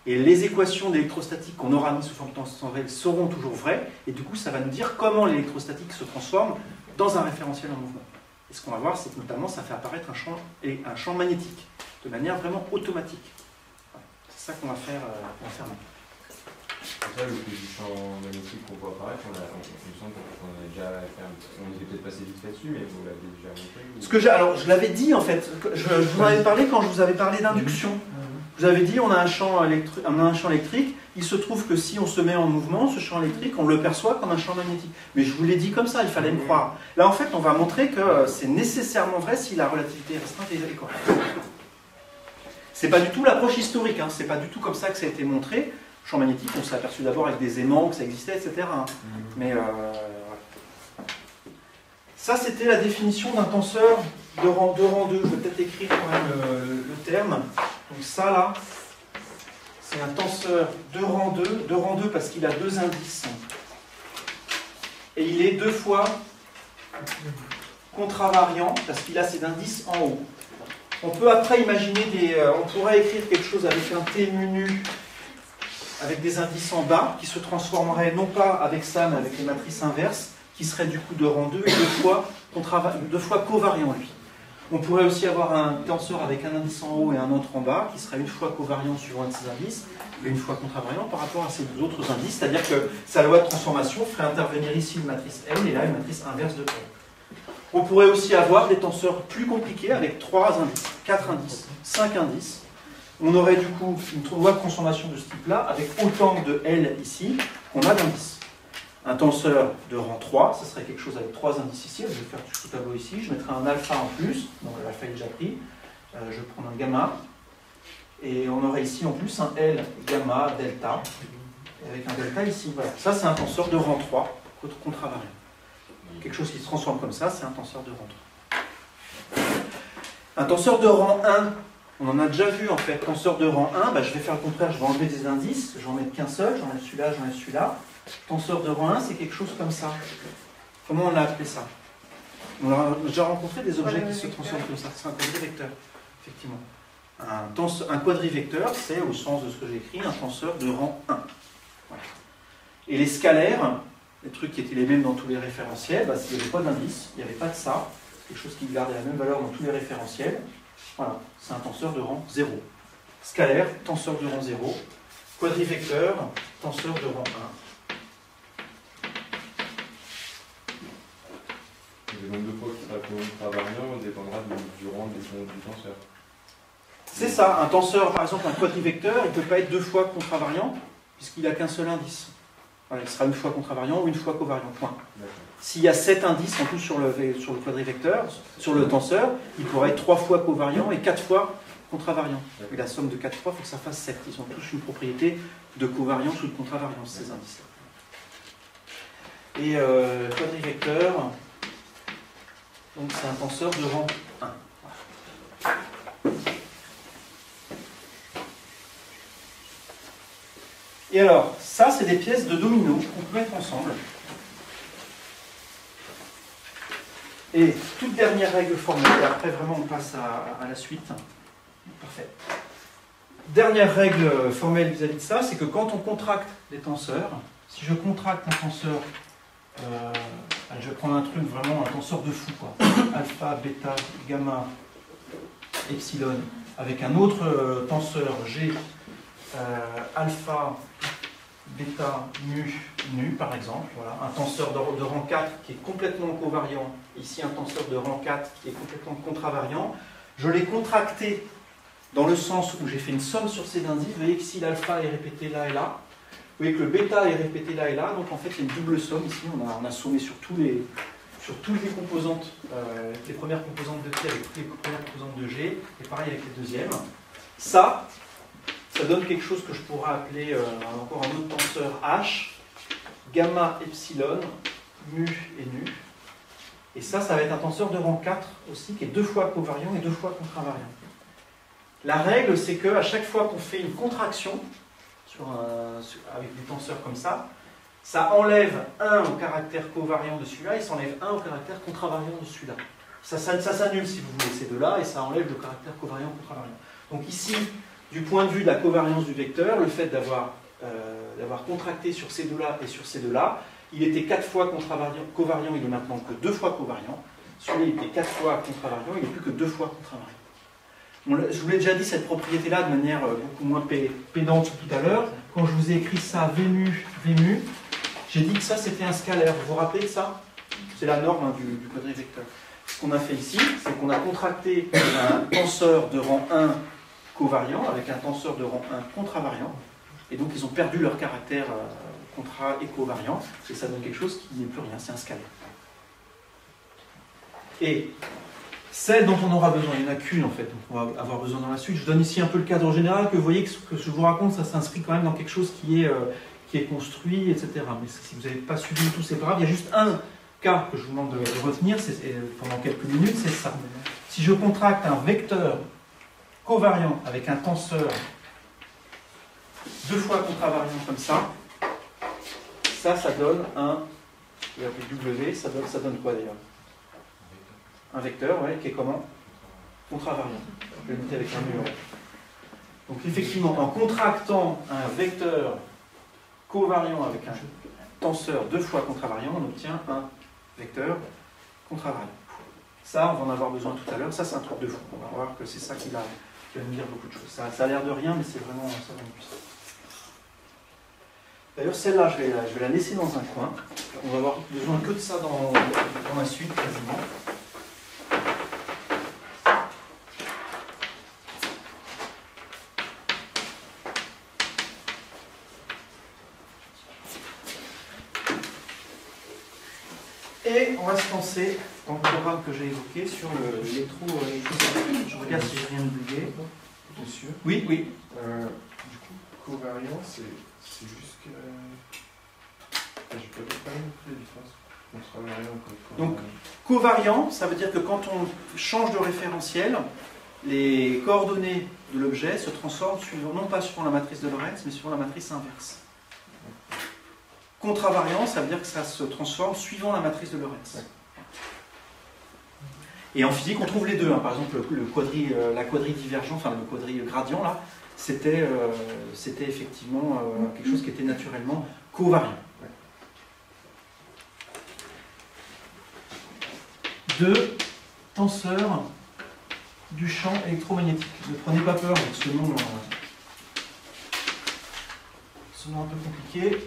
Et les équations d'électrostatique qu'on aura mises sous forme tensorielle seront toujours vraies, et du coup ça va nous dire comment l'électrostatique se transforme dans un référentiel en mouvement. Et ce qu'on va voir, c'est que notamment ça fait apparaître un champ magnétique. de manière vraiment automatique. Voilà. C'est ça qu'on va faire maintenant. C'est ça le coup du champ magnétique qu'on voit apparaître, il me semble qu'on a déjà fait on était peut-être passé vite fait dessus, mais vous l'avez déjà montré ou... Alors, je l'avais dit en fait, je vous en avais parlé quand je vous avais parlé d'induction. Je vous avais dit, on a un champ électrique, il se trouve que si on se met en mouvement, ce champ électrique, on le perçoit comme un champ magnétique. Mais je vous l'ai dit comme ça, il fallait me croire. Là, en fait, on va montrer que c'est nécessairement vrai si la relativité restreinte est correcte. C'est pas du tout l'approche historique, hein, c'est pas du tout comme ça que ça a été montré. Champ magnétique, on s'est aperçu d'abord avec des aimants que ça existait, etc. Mais ça, c'était la définition d'un tenseur de rang 2. Je vais peut-être écrire quand même le terme. Donc ça, là, c'est un tenseur de rang 2 parce qu'il a 2 indices. Et il est 2 fois contravariant parce qu'il a ses indices en haut. On peut après imaginer on pourrait écrire quelque chose avec un T mu avec des indices en bas, qui se transformerait non pas avec ça, mais avec les matrices inverses, qui serait du coup de rang 2 et 2 fois covariant, lui. On pourrait aussi avoir un tenseur avec un indice en haut et un autre en bas, qui serait une fois covariant suivant un de ces indices, et une fois contravariant par rapport à ces deux autres indices, c'est-à-dire que sa loi de transformation ferait intervenir ici une matrice L, et là une matrice inverse de L. On pourrait aussi avoir des tenseurs plus compliqués, avec 3 indices, 4 indices, 5 indices. On aurait du coup une loi de transformation de ce type-là, avec autant de L ici qu'on a d'indices. Un tenseur de rang 3, ce serait quelque chose avec 3 indices ici. Je vais faire tout ce tableau ici. Je mettrai un alpha en plus, donc l'alpha est déjà pris. Je vais prendre un gamma. Et on aurait ici en plus un L, gamma, delta. Et avec un delta ici. Voilà. Ça, c'est un tenseur de rang 3, contravariant. Quelque chose qui se transforme comme ça, c'est un tenseur de rang 3. Un tenseur de rang 1, on en a déjà vu en fait, tenseur de rang 1, je vais faire le contraire, je vais enlever des indices, je vais en mettre qu'un seul, j'enlève celui-là, j'enlève celui-là. Tenseur de rang 1, c'est quelque chose comme ça. Comment on a appelé ça? On a déjà rencontré des objets qui se transforment comme ça, c'est un quadrivecteur, effectivement. Un quadrivecteur, c'est, au sens de ce que j'ai écrit, un tenseur de rang 1. Voilà. Et les scalaires, les trucs qui étaient les mêmes dans tous les référentiels, s'il n'y avait pas d'indice, il n'y avait pas de ça, c'est quelque chose qui gardait la même valeur dans tous les référentiels. Voilà, c'est un tenseur de rang 0. Scalaire, tenseur de rang 0. Quadrivecteur, tenseur de rang 1. Le nombre de fois qu'il sera contravariant dépendra du rang du tenseur. C'est ça, un tenseur, par exemple un quadrivecteur, il ne peut pas être 2 fois contravariant, puisqu'il n'a qu'un seul indice. Voilà, il sera une fois contravariant ou une fois covariant, point. S'il y a 7 indices en tout sur le quadrivecteur, sur le tenseur, il pourrait être 3 fois covariant et 4 fois contravariant. Et la somme de 4 fois, il faut que ça fasse 7. Ils ont tous une propriété de covariance ou de contravariance, ces indices-là. Et quadrivecteur, donc c'est un tenseur de rang 1. Et alors, ça, c'est des pièces de domino qu'on peut mettre ensemble. Et toute dernière règle formelle, et après vraiment on passe à la suite. Parfait. Dernière règle formelle vis-à-vis de ça, c'est que quand on contracte des tenseurs, si je contracte un tenseur, je vais prendre un truc vraiment, un tenseur de fou, quoi. Alpha, bêta, gamma, epsilon, avec un autre tenseur G, alpha, bêta, nu, par exemple. Voilà. Un tenseur de rang 4 qui est complètement covariant. Ici, un tenseur de rang 4 qui est complètement contravariant. Je l'ai contracté dans le sens où j'ai fait une somme sur ces indices. Vous voyez que si l'alpha est répété là et là, vous voyez que le bêta est répété là et là. Donc en fait, il y a une double somme ici. On a sommé sur toutes les composantes, les premières composantes de T avec toutes les premières composantes de G, et pareil avec les deuxièmes. Ça donne quelque chose que je pourrais appeler encore un autre tenseur H, gamma, epsilon, mu et nu. Et ça va être un tenseur de rang 4 aussi, qui est 2 fois covariant et 2 fois contravariant. La règle, c'est qu'à chaque fois qu'on fait une contraction avec des tenseurs comme ça enlève 1 au caractère covariant de celui-là et ça enlève 1 au caractère contravariant de celui-là. Ça s'annule si vous voulez ces deux-là et ça enlève le caractère covariant-contravariant. Donc ici, du point de vue de la covariance du vecteur, le fait d'avoir contracté sur ces deux-là et sur ces deux-là, il était 4 fois covariant, il est maintenant que 2 fois covariant. Celui-là, il était 4 fois contravariant, il n'est plus que 2 fois contravariant. Je vous l'ai déjà dit, cette propriété-là, de manière beaucoup moins pédante tout à l'heure, quand je vous ai écrit ça, Vmu, j'ai dit que ça, c'était un scalaire. Vous vous rappelez de ça? C'est la norme hein, du quadrivecteur. Ce qu'on a fait ici, c'est qu'on a contracté un tenseur de rang 1 covariant avec un tenseur de rang 1 contravariant. Et donc, ils ont perdu leur caractère contra et covariant. Et ça donne quelque chose qui n'est plus rien, c'est un scalaire. Et celle dont on aura besoin, il n'y en a qu'une en fait, donc on va avoir besoin dans la suite. Je donne ici un peu le cadre général, que vous voyez que ce que je vous raconte, ça s'inscrit quand même dans quelque chose qui est construit, etc. Mais si vous n'avez pas suivi tout, c'est pas grave. Il y a juste un cas que je vous demande de retenir pendant quelques minutes, c'est ça. Si je contracte un vecteur covariant avec un tenseur 2 fois contravariant comme ça donne un, je vais appeler W, ça donne quoi d'ailleurs? Un vecteur, ouais, qui est comment? Contravariant. Je vais le noter avec un numéro. Donc effectivement, en contractant un vecteur covariant avec un tenseur 2 fois contravariant, on obtient un vecteur contravariant. Ça, on va en avoir besoin tout à l'heure. Ça, c'est un truc de fou. On va voir que c'est ça qui va nous dire beaucoup de choses. Ça a l'air de rien, mais c'est vraiment puissant. D'ailleurs, celle-là, je vais la laisser dans un coin. On va avoir besoin que de ça dans la suite, quasiment. Et on va se lancer dans le programme que j'ai évoqué sur l'électrostatique. Je regarde si j'ai rien oublié. Monsieur. Oui, oui. Du coup, covariant, c'est juste que. Je peux pas montrer la différence. Contravariant ou Donc, covariant, ça veut dire que quand on change de référentiel, les coordonnées de l'objet se transforment non pas suivant la matrice de Lorentz, mais suivant la matrice inverse. Contravariant, ça veut dire que ça se transforme suivant la matrice de Lorentz. Et en physique, on trouve les deux. Hein. Par exemple, la quadridivergence, enfin le quadrigradient, là, c'était effectivement quelque chose qui était naturellement covariant. De tenseur du champ électromagnétique. Ne prenez pas peur avec ce nom un peu compliqué.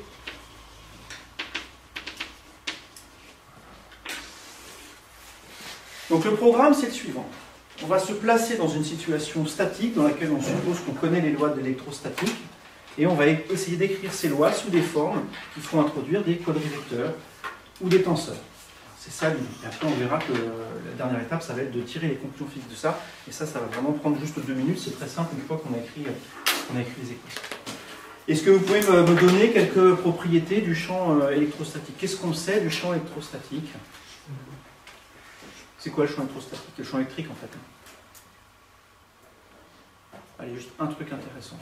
Donc le programme, c'est le suivant. On va se placer dans une situation statique dans laquelle on suppose qu'on connaît les lois de l'électrostatique et on va essayer d'écrire ces lois sous des formes qui feront introduire des quadrivecteurs ou des tenseurs. C'est ça l'idée. Et après, on verra que la dernière étape, ça va être de tirer les conclusions physiques de ça. Et ça va vraiment prendre juste 2 minutes. C'est très simple une fois qu'on a écrit les équations. Est-ce que vous pouvez me donner quelques propriétés du champ électrostatique? Qu'est-ce qu'on sait du champ électrostatique? C'est quoi le champ électrostatique? Le champ électrique, en fait. Allez, juste un truc intéressant.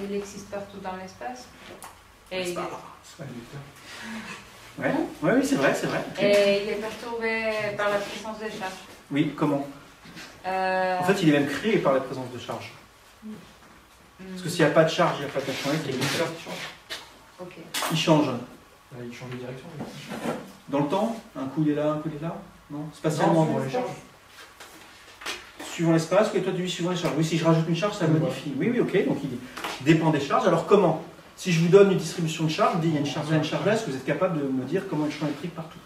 Il existe partout dans l'espace. Et il oui, c'est vrai. Et il est perturbé par la présence des charges. Oui, comment? En fait, il est même créé par la présence de charges. Parce que s'il n'y a pas de charge, il n'y a pas de champ électrique. Ok. Il change. Il change de direction. Dans le temps, un coup il est là, un coup il est là. Non, spatialement. Non, les charges. Suivant l'espace, et toi tu dis suivant les charges. Oui, si je rajoute une charge, ça modifie. Oui, ok, donc il dépend des charges. Alors comment? Si je vous donne une distribution de charges, je vous dis il y a une charge là, une charge là, est-ce que vous êtes capable de me dire comment est le champ électrique partout?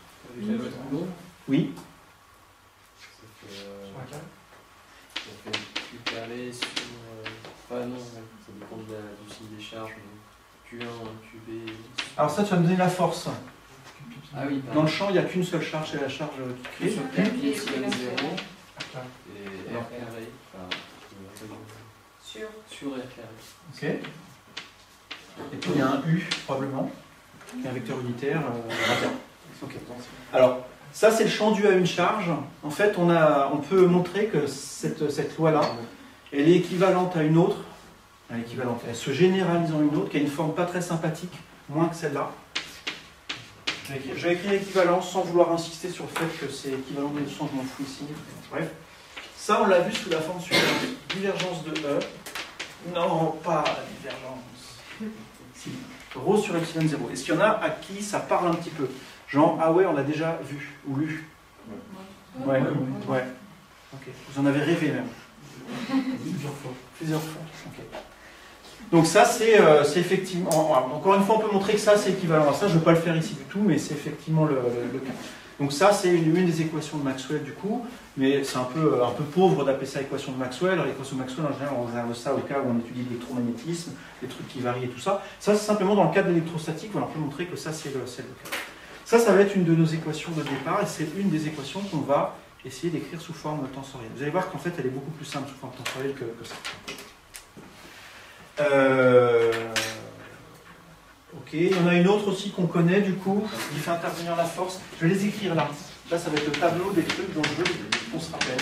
Oui. Ça fait plus carré sur. Enfin, non, ça dépend du signe des charges. Q1, QB. Alors ça, tu vas me donner la force. Ah oui, dans le champ, il n'y a qu'une seule charge, c'est la charge qui crée. Sur Q, epsilon 0 et R carré. Sur R carré. Ok. Et puis il y a un U, probablement, qui est un vecteur unitaire radial. Ok. Alors, ça c'est le champ dû à une charge. En fait, on peut montrer que cette loi-là, elle est équivalente à une autre. Elle se généralise en une autre, qui a une forme pas très sympathique, moins que celle-là. Je vais écrire l'équivalence sans vouloir insister sur le fait que c'est équivalent de l'édition, je m'en fous ici. Bref. Ça, on l'a vu sous la forme suivante. Divergence de E. Non, pas la divergence. Si. Rho sur epsilon 0. Est-ce qu'il y en a à qui ça parle un petit peu? Genre, ah ouais, on l'a déjà vu ou lu. Ouais. Ok. Vous en avez rêvé même. Plusieurs fois. Plusieurs fois. Ok. Donc ça, c'est effectivement... Encore une fois, on peut montrer que ça, c'est équivalent à ça. Je ne vais pas le faire ici du tout, mais c'est effectivement le cas. Donc ça, c'est une des équations de Maxwell, du coup. Mais c'est un peu pauvre d'appeler ça équation de Maxwell. Alors, l'équation de Maxwell, en général, on réserve ça au cas où on étudie l'électromagnétisme, les trucs qui varient et tout ça. Ça, c'est simplement dans le cadre de l'électrostatique. Voilà, on peut montrer que ça, c'est le cas. Ça va être une de nos équations de départ. Et c'est une des équations qu'on va essayer d'écrire sous forme tensorielle. Vous allez voir qu'en fait, elle est beaucoup plus simple sous forme tensorielle que ça. Ok, il y en a une autre aussi qu'on connaît du coup, qui fait intervenir la force. Je vais les écrire là. Là, ça va être le tableau des trucs dont je veux qu'on se rappelle.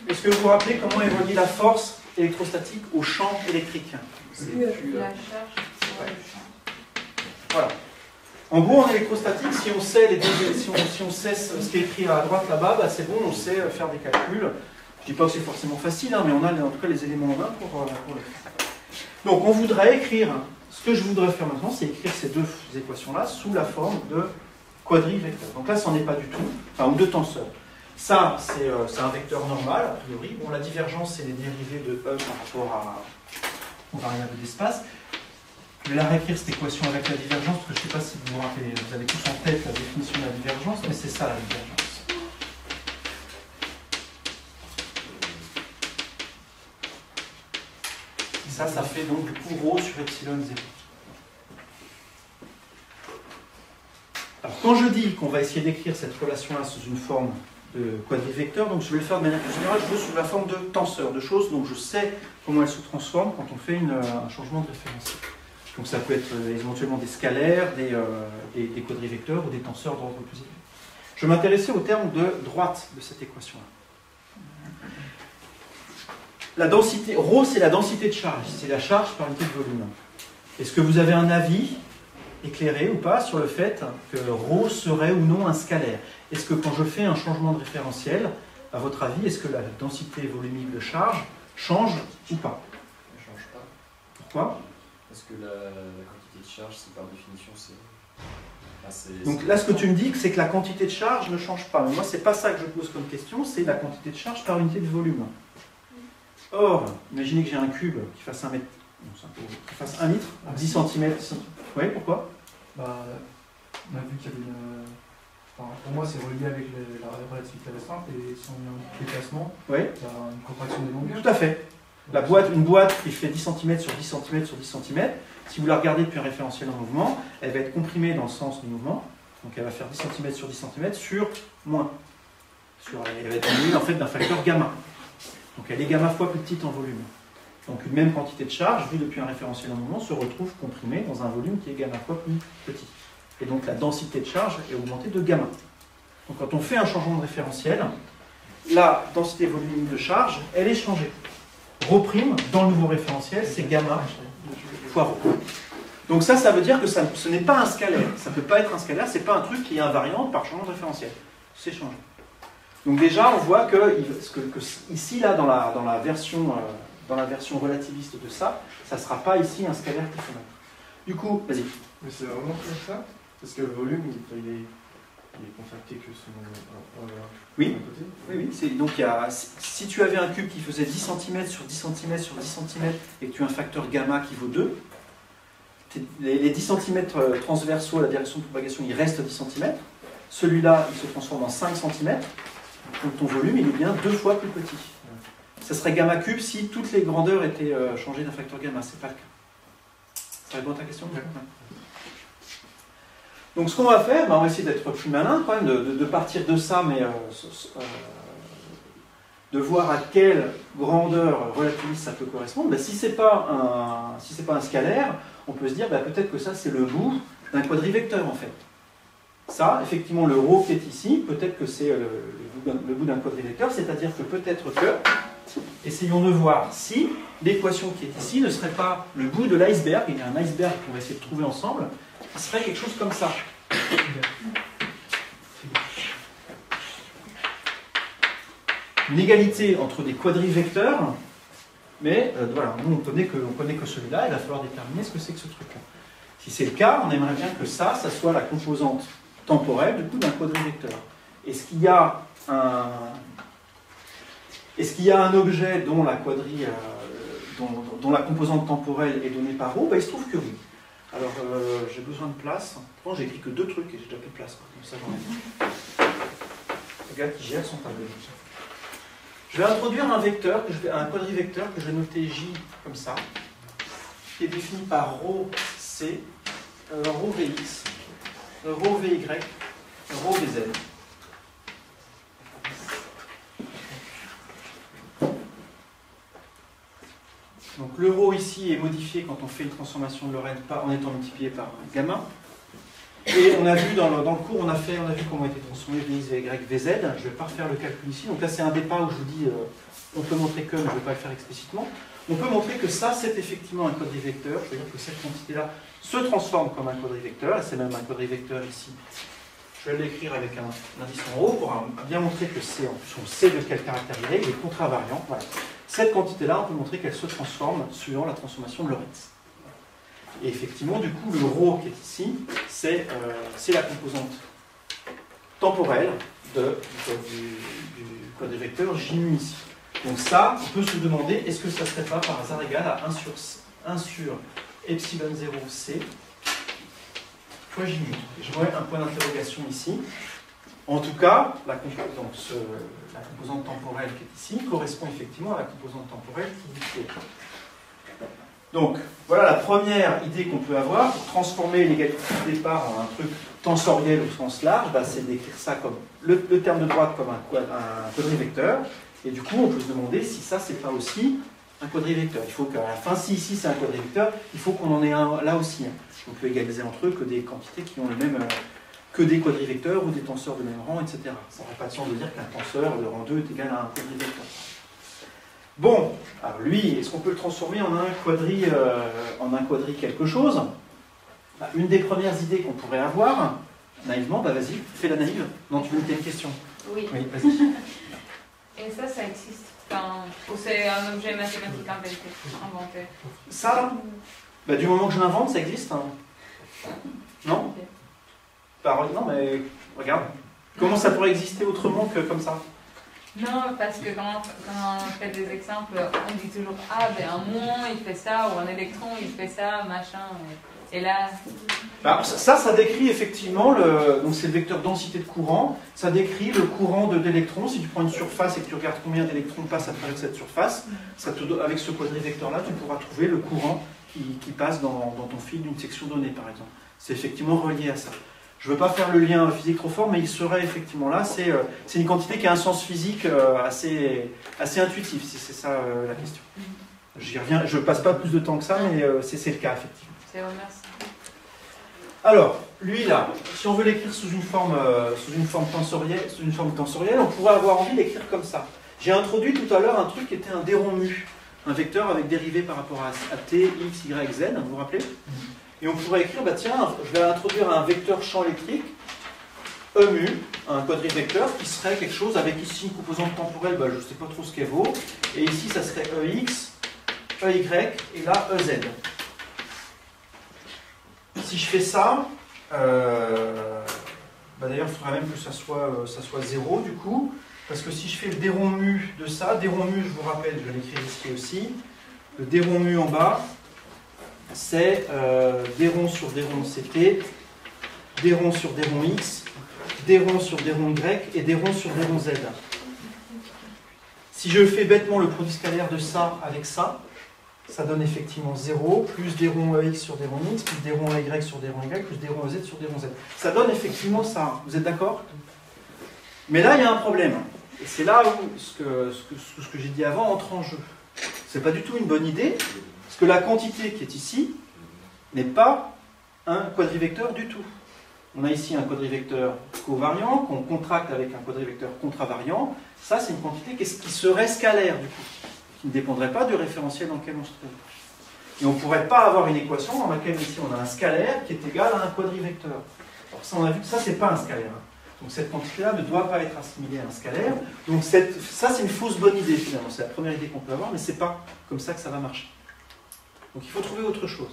Est-ce que vous vous rappelez comment est reliée la force électrostatique au champ électrique? La charge sur le champ. Voilà. En gros, en électrostatique, si on sait, si on sait ce qui est écrit à droite là-bas, bah, c'est bon, on sait faire des calculs. Je ne dis pas que c'est forcément facile, hein, mais on a en tout cas les éléments en main pour le faire. Donc on voudrait écrire, ce que je voudrais faire maintenant, c'est écrire ces deux équations-là sous la forme de quadrivecteurs. Donc là, ça n'en est pas du tout, enfin, ou de tenseurs. Ça, c'est un vecteur normal, a priori. Bon, la divergence, c'est les dérivés de E par rapport aux variables d'espace. Je vais la réécrire, cette équation avec la divergence, parce que je ne sais pas si vous vous rappelez, vous avez tous en tête la définition de la divergence, mais c'est ça la divergence. Ça fait donc du coup ρ sur epsilon 0. Alors quand je dis qu'on va essayer d'écrire cette relation-là sous une forme de quadrivecteur, donc je vais le faire de manière plus générale, je veux sous la forme de tenseur, de choses dont je sais comment elles se transforment quand on fait un changement de référentiel. Donc ça peut être éventuellement des scalaires, des quadrivecteurs ou des tenseurs d'ordre plus élevé. Je m'intéressais au terme de droite de cette équation-là. La densité, ρ, c'est la densité de charge, c'est la charge par unité de volume. Est-ce que vous avez un avis éclairé ou pas sur le fait que ρ serait ou non un scalaire? Est-ce que quand je fais un changement de référentiel, à votre avis, est-ce que la densité volumique de charge change ou pas? Ça ne change pas. Pourquoi? Parce que la quantité de charge, c'est par définition, c'est... Donc là, ce que tu me dis, c'est que la quantité de charge ne change pas. Mais moi, c'est pas ça que je pose comme question, c'est la quantité de charge par unité de volume. Or, imaginez que j'ai un cube qui fasse 1 mètre, qui fasse 1 litre, 10 cm. Oui, pourquoi? Bah, on a vu qu'il y avait une... Enfin, pour moi, c'est relié avec la relativité restreinte, et si on met un déplacement, oui, il y a une contraction des longueurs. Tout à fait. Une boîte qui fait 10 cm sur 10 cm sur 10 cm, si vous la regardez depuis un référentiel en mouvement, elle va être comprimée dans le sens du mouvement, donc elle va faire 10 cm sur 10 cm sur moins. Elle va être diminuée en fait d'un facteur gamma. Donc elle est gamma fois plus petite en volume. Donc une même quantité de charge, vue depuis un référentiel en mouvement, se retrouve comprimée dans un volume qui est gamma fois plus petit. Et donc la densité de charge est augmentée de gamma. Donc quand on fait un changement de référentiel, la densité volumique de charge, elle est changée. Rho' dans le nouveau référentiel, c'est gamma fois ρ. Donc ça veut dire que ce n'est pas un scalaire. Ça ne peut pas être un scalaire, ce n'est pas un truc qui est invariant par changement de référentiel. C'est changé. Donc déjà, on voit que ici, là, dans la version relativiste de ça, ça ne sera pas ici un scalaire qui fait mettre. Du coup, vas-y. Mais c'est vraiment comme ça? Parce que le volume, il est contracté que selon oui. côté. Oui. Donc si tu avais un cube qui faisait 10 cm sur 10 cm sur 10 cm et que tu as un facteur gamma qui vaut 2, les 10 cm transversaux à la direction de propagation, il reste 10 cm. Celui-là, il se transforme en 5 cm. Donc ton volume, il est bien 2 fois plus petit. Ça serait gamma cube si toutes les grandeurs étaient changées d'un facteur gamma. C'est pas le cas. Ça répond à ta question? Donc ce qu'on va faire, on va essayer d'être plus malin quand même, de partir de ça, mais de voir à quelle grandeur relativiste ça peut correspondre. Si c'est pas un scalaire, on peut se dire peut-être que ça c'est le bout d'un quadrivecteur en fait. Ça, effectivement, le ρ qui est ici, peut-être que c'est le bout d'un quadrivecteur, c'est-à-dire que peut-être que, essayons de voir si l'équation qui est ici ne serait pas le bout de l'iceberg, il y a un iceberg qu'on va essayer de trouver ensemble, qui serait quelque chose comme ça. Une égalité entre des quadrivecteurs, mais voilà, nous on connaît que celui-là, il va falloir déterminer ce que c'est que ce truc-là. Si c'est le cas, on aimerait bien que ça soit la composante temporelle du coup d'un quadrivecteur. Est-ce qu'il y a Est-ce qu'il y a un objet dont la quadrie, dont la composante temporelle est donnée par ρ? Il se trouve que oui. Alors, j'ai besoin de place. Bon, j'ai écrit que 2 trucs et j'ai déjà plus de place. Comme ça, j'en ai. Le gars qui gère son tableau. Je vais introduire un vecteur, un quadrivecteur que je vais noter J comme ça, qui est défini par ρC, ρVx, ρVy, ρVz. Donc le ρ ici est modifié quand on fait une transformation de Lorentz en étant multiplié par gamma. Et on a vu dans le cours, on a vu comment était transformé Vx, Vy, Vz. Je ne vais pas refaire le calcul ici. Donc là c'est un départ où je vous dis, on peut montrer que, mais je ne vais pas le faire explicitement. On peut montrer que ça c'est effectivement un quadrivecteur. C'est-à-dire que cette quantité-là se transforme comme un quadrivecteur. C'est même un quadrivecteur ici. Je vais l'écrire avec un indice en haut pour bien montrer que c'est, en plus on sait de quel caractère il est contravariant. Voilà. Cette quantité-là, on peut montrer qu'elle se transforme suivant la transformation de Lorentz. Et effectivement, du coup, le ρ qui est ici, c'est la composante temporelle du quadrivecteur J mu ici. Donc ça, on peut se demander, est-ce que ça ne serait pas par hasard égal à 1 sur epsilon 0 c fois J mu. Je mets un point d'interrogation ici. En tout cas, la composante temporelle qui est ici correspond effectivement à la composante temporelle qui est ici. Donc, voilà la première idée qu'on peut avoir pour transformer l'égalité de départ en un truc tensoriel au sens large, c'est d'écrire ça comme le terme de droite comme un quadrivecteur. Et du coup, on peut se demander si ça, c'est pas aussi un quadrivecteur. Il faut qu'à la fin, si ici c'est un quadrivecteur, il faut qu'on en ait un là aussi. On peut égaliser entre eux que des quantités qui ont le même... que des quadrivecteurs ou des tenseurs de même rang, etc. Ça n'aurait pas de sens de dire qu'un tenseur de rang 2 est égal à un quadrivecteur. Bon, alors lui, est-ce qu'on peut le transformer en un quadri quelque chose? Une des premières idées qu'on pourrait avoir, naïvement, vas-y, fais la naïve. Non, tu veux me poser une question? Oui. Oui, vas-y. Et ça existe? Ou c'est un objet mathématique inventé? Ça, là, du moment que je l'invente, ça existe. Hein. Non? Non, mais regarde. Comment ça pourrait exister autrement que comme ça? Non, parce que quand on fait des exemples, on dit toujours « Ah, ben un muon, il fait ça » ou « Un électron, il fait ça, machin ». Et là... Alors, ça décrit effectivement, donc c'est le vecteur densité de courant, ça décrit le courant d'électrons. Si tu prends une surface et que tu regardes combien d'électrons passent à travers cette surface, avec ce quadrivecteur-là, tu pourras trouver le courant qui passe dans ton fil d'une section donnée, par exemple. C'est effectivement relié à ça. Je ne veux pas faire le lien physique trop fort, mais il serait effectivement là. C'est une quantité qui a un sens physique assez intuitif, si c'est ça la question. J'y reviens, je ne passe pas plus de temps que ça, mais c'est le cas, effectivement. C'est vrai, merci. Alors, lui là, si on veut l'écrire sous une forme tensorielle, on pourrait avoir envie d'écrire comme ça. J'ai introduit tout à l'heure un truc qui était un déron mu, un vecteur avec dérivée par rapport à t, x, y, z, vous vous rappelez? Et on pourrait écrire, tiens, je vais introduire un vecteur champ électrique, E mu, un quadrivecteur, qui serait quelque chose avec ici une composante temporelle, je ne sais pas trop ce qu'elle vaut, et ici ça serait EX, EY, et là EZ. Si je fais ça, d'ailleurs il faudrait même que ça soit 0 du coup, parce que si je fais le déron mu de ça, déron mu, je vous rappelle, je vais l'écrire ici aussi, le déron mu en bas, c'est déron sur déron CT, déron sur déron X, déron sur déron Y et déron sur déron Z. Si je fais bêtement le produit scalaire de ça avec ça, ça donne effectivement 0, plus déron EX sur déron X, plus déron EY sur déron Y, plus déron EZ sur déron Z. Ça donne effectivement ça. Vous êtes d'accord? Mais là, il y a un problème. Et c'est là où ce que j'ai dit avant entre en jeu. C'est pas du tout une bonne idée. Parce que la quantité qui est ici n'est pas un quadrivecteur du tout. On a ici un quadrivecteur covariant qu'on contracte avec un quadrivecteur contravariant. Ça, c'est une quantité qui serait scalaire, du coup, qui ne dépendrait pas du référentiel dans lequel on se trouve. Et on ne pourrait pas avoir une équation dans laquelle ici on a un scalaire qui est égal à un quadrivecteur. Alors ça, on a vu que ça, c'est pas un scalaire. Donc cette quantité-là ne doit pas être assimilée à un scalaire. Donc ça, c'est une fausse bonne idée, finalement. C'est la première idée qu'on peut avoir, mais ce n'est pas comme ça que ça va marcher. Donc il faut trouver autre chose.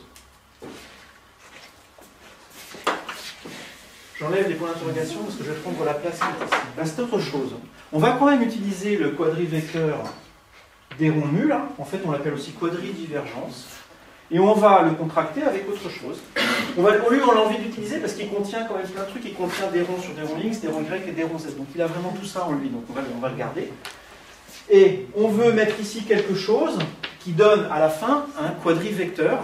J'enlève les points d'interrogation parce que je vais prendre la place qui est ici. Là, c'est autre chose. On va quand même utiliser le quadrivecteur des ronds mu, là. En fait, on l'appelle aussi quadridivergence. Et on va le contracter avec autre chose. Lui, on a envie d'utiliser parce qu'il contient quand même plein de trucs. Il contient des ronds sur des ronds X, des ronds Y et des ronds Z. Donc il a vraiment tout ça en lui. Donc on va le garder. Et on veut mettre ici quelque chose qui donne à la fin un quadrivecteur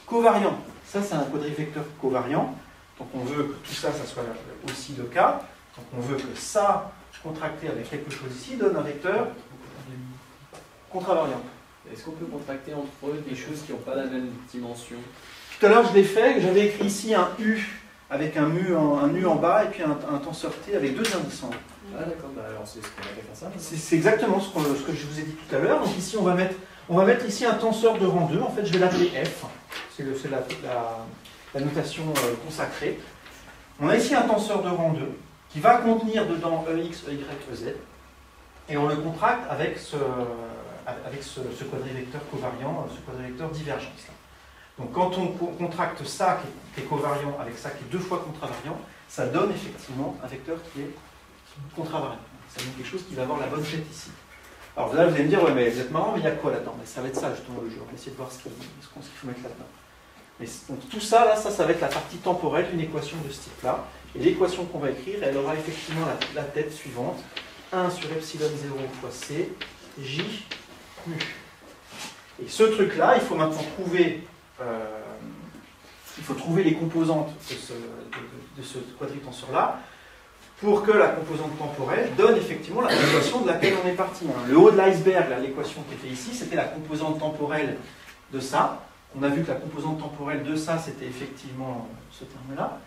covariant. Ça, c'est un quadrivecteur covariant. Donc on veut que tout ça, ça soit aussi le cas. Donc on veut que ça, contracté avec quelque chose ici, donne un vecteur contravariant. Est-ce qu'on peut contracter entre eux des choses qui n'ont pas la même dimension? Tout à l'heure, je l'ai fait. J'avais écrit ici un U avec un mu en bas et puis un tenseur T avec deux indices en haut. Ah d'accord, bah alors c'est ce qu'on a qu'à faire ça. C'est exactement ce que je vous ai dit tout à l'heure. Donc ici, on va mettre ici un tenseur de rang 2. En fait, je vais l'appeler F. C'est la notation consacrée. On a ici un tenseur de rang 2 qui va contenir dedans EX, EY, EZ. Et on le contracte avec ce quadrivecteur covariant, ce quadrivecteur divergence. Donc quand on contracte ça qui est covariant avec ça qui est deux fois contravariant, ça donne effectivement un vecteur qui est contravariant. Ça donne quelque chose qui va avoir la bonne tête ici. Alors là, vous allez me dire, ouais, mais vous êtes marrant, mais il y a quoi là-dedans? Ça va être ça justement le jeu. On va essayer de voir ce qu'il faut mettre là-dedans. Mais donc, tout ça, là, ça va être la partie temporelle d'une équation de ce type-là. Et l'équation qu'on va écrire, elle aura effectivement la tête suivante. 1 sur epsilon 0 fois C, J, mu. Et ce truc-là, il faut maintenant trouver, les composantes de ce quadritenseur-là pour que la composante temporelle donne effectivement la équation de laquelle on est parti. Le haut de l'iceberg, l'équation qui était ici, c'était la composante temporelle de ça. On a vu que la composante temporelle de ça, c'était effectivement ce terme-là.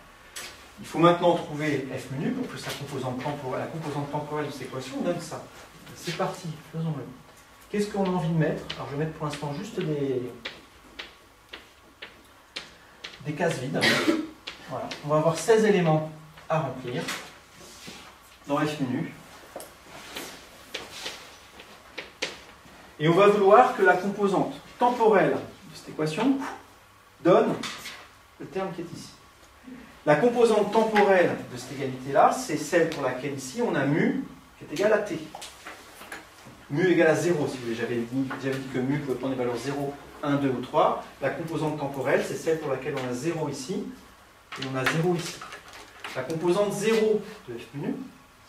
Il faut maintenant trouver f menu pour que la composante temporelle de cette équation donne ça. C'est parti, faisons-le. Qu'est-ce qu'on a envie de mettre? Alors je vais mettre pour l'instant juste des cases vides. Voilà. On va avoir 16 éléments à remplir dans f menu. Et on va vouloir que la composante temporelle de cette équation donne le terme qui est ici. La composante temporelle de cette égalité-là, c'est celle pour laquelle ici on a mu qui est égal à t. Mu égale à 0, si vous voulez. J'avais dit que mu pouvait prendre des valeurs 0, 1, 2 ou 3. La composante temporelle, c'est celle pour laquelle on a 0 ici et on a 0 ici. La composante 0 de f menu,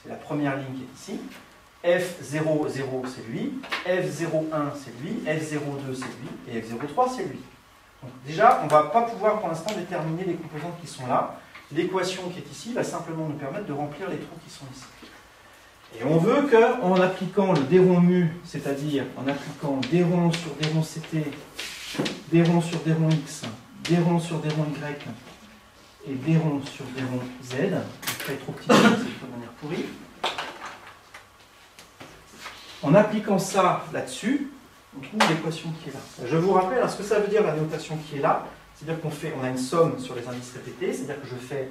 c'est la première ligne qui est ici. F0, 0, c'est lui. F01, c'est lui. F02, c'est lui. Et F03, c'est lui. Donc déjà, on ne va pas pouvoir pour l'instant déterminer les composantes qui sont là. L'équation qui est ici va simplement nous permettre de remplir les trous qui sont ici. Et on veut qu'en appliquant le d rond mu, c'est-à-dire en appliquant d rond sur d rond ct, d rond sur d rond x, d rond sur d rond y et d rond sur d rond z, c'est trop petit, c'est de manière pourrie. En appliquant ça là-dessus, on trouve l'équation qui est là. Je vous rappelle ce que ça veut dire la notation qui est là. C'est-à-dire qu'on a une somme sur les indices répétés, c'est-à-dire que je fais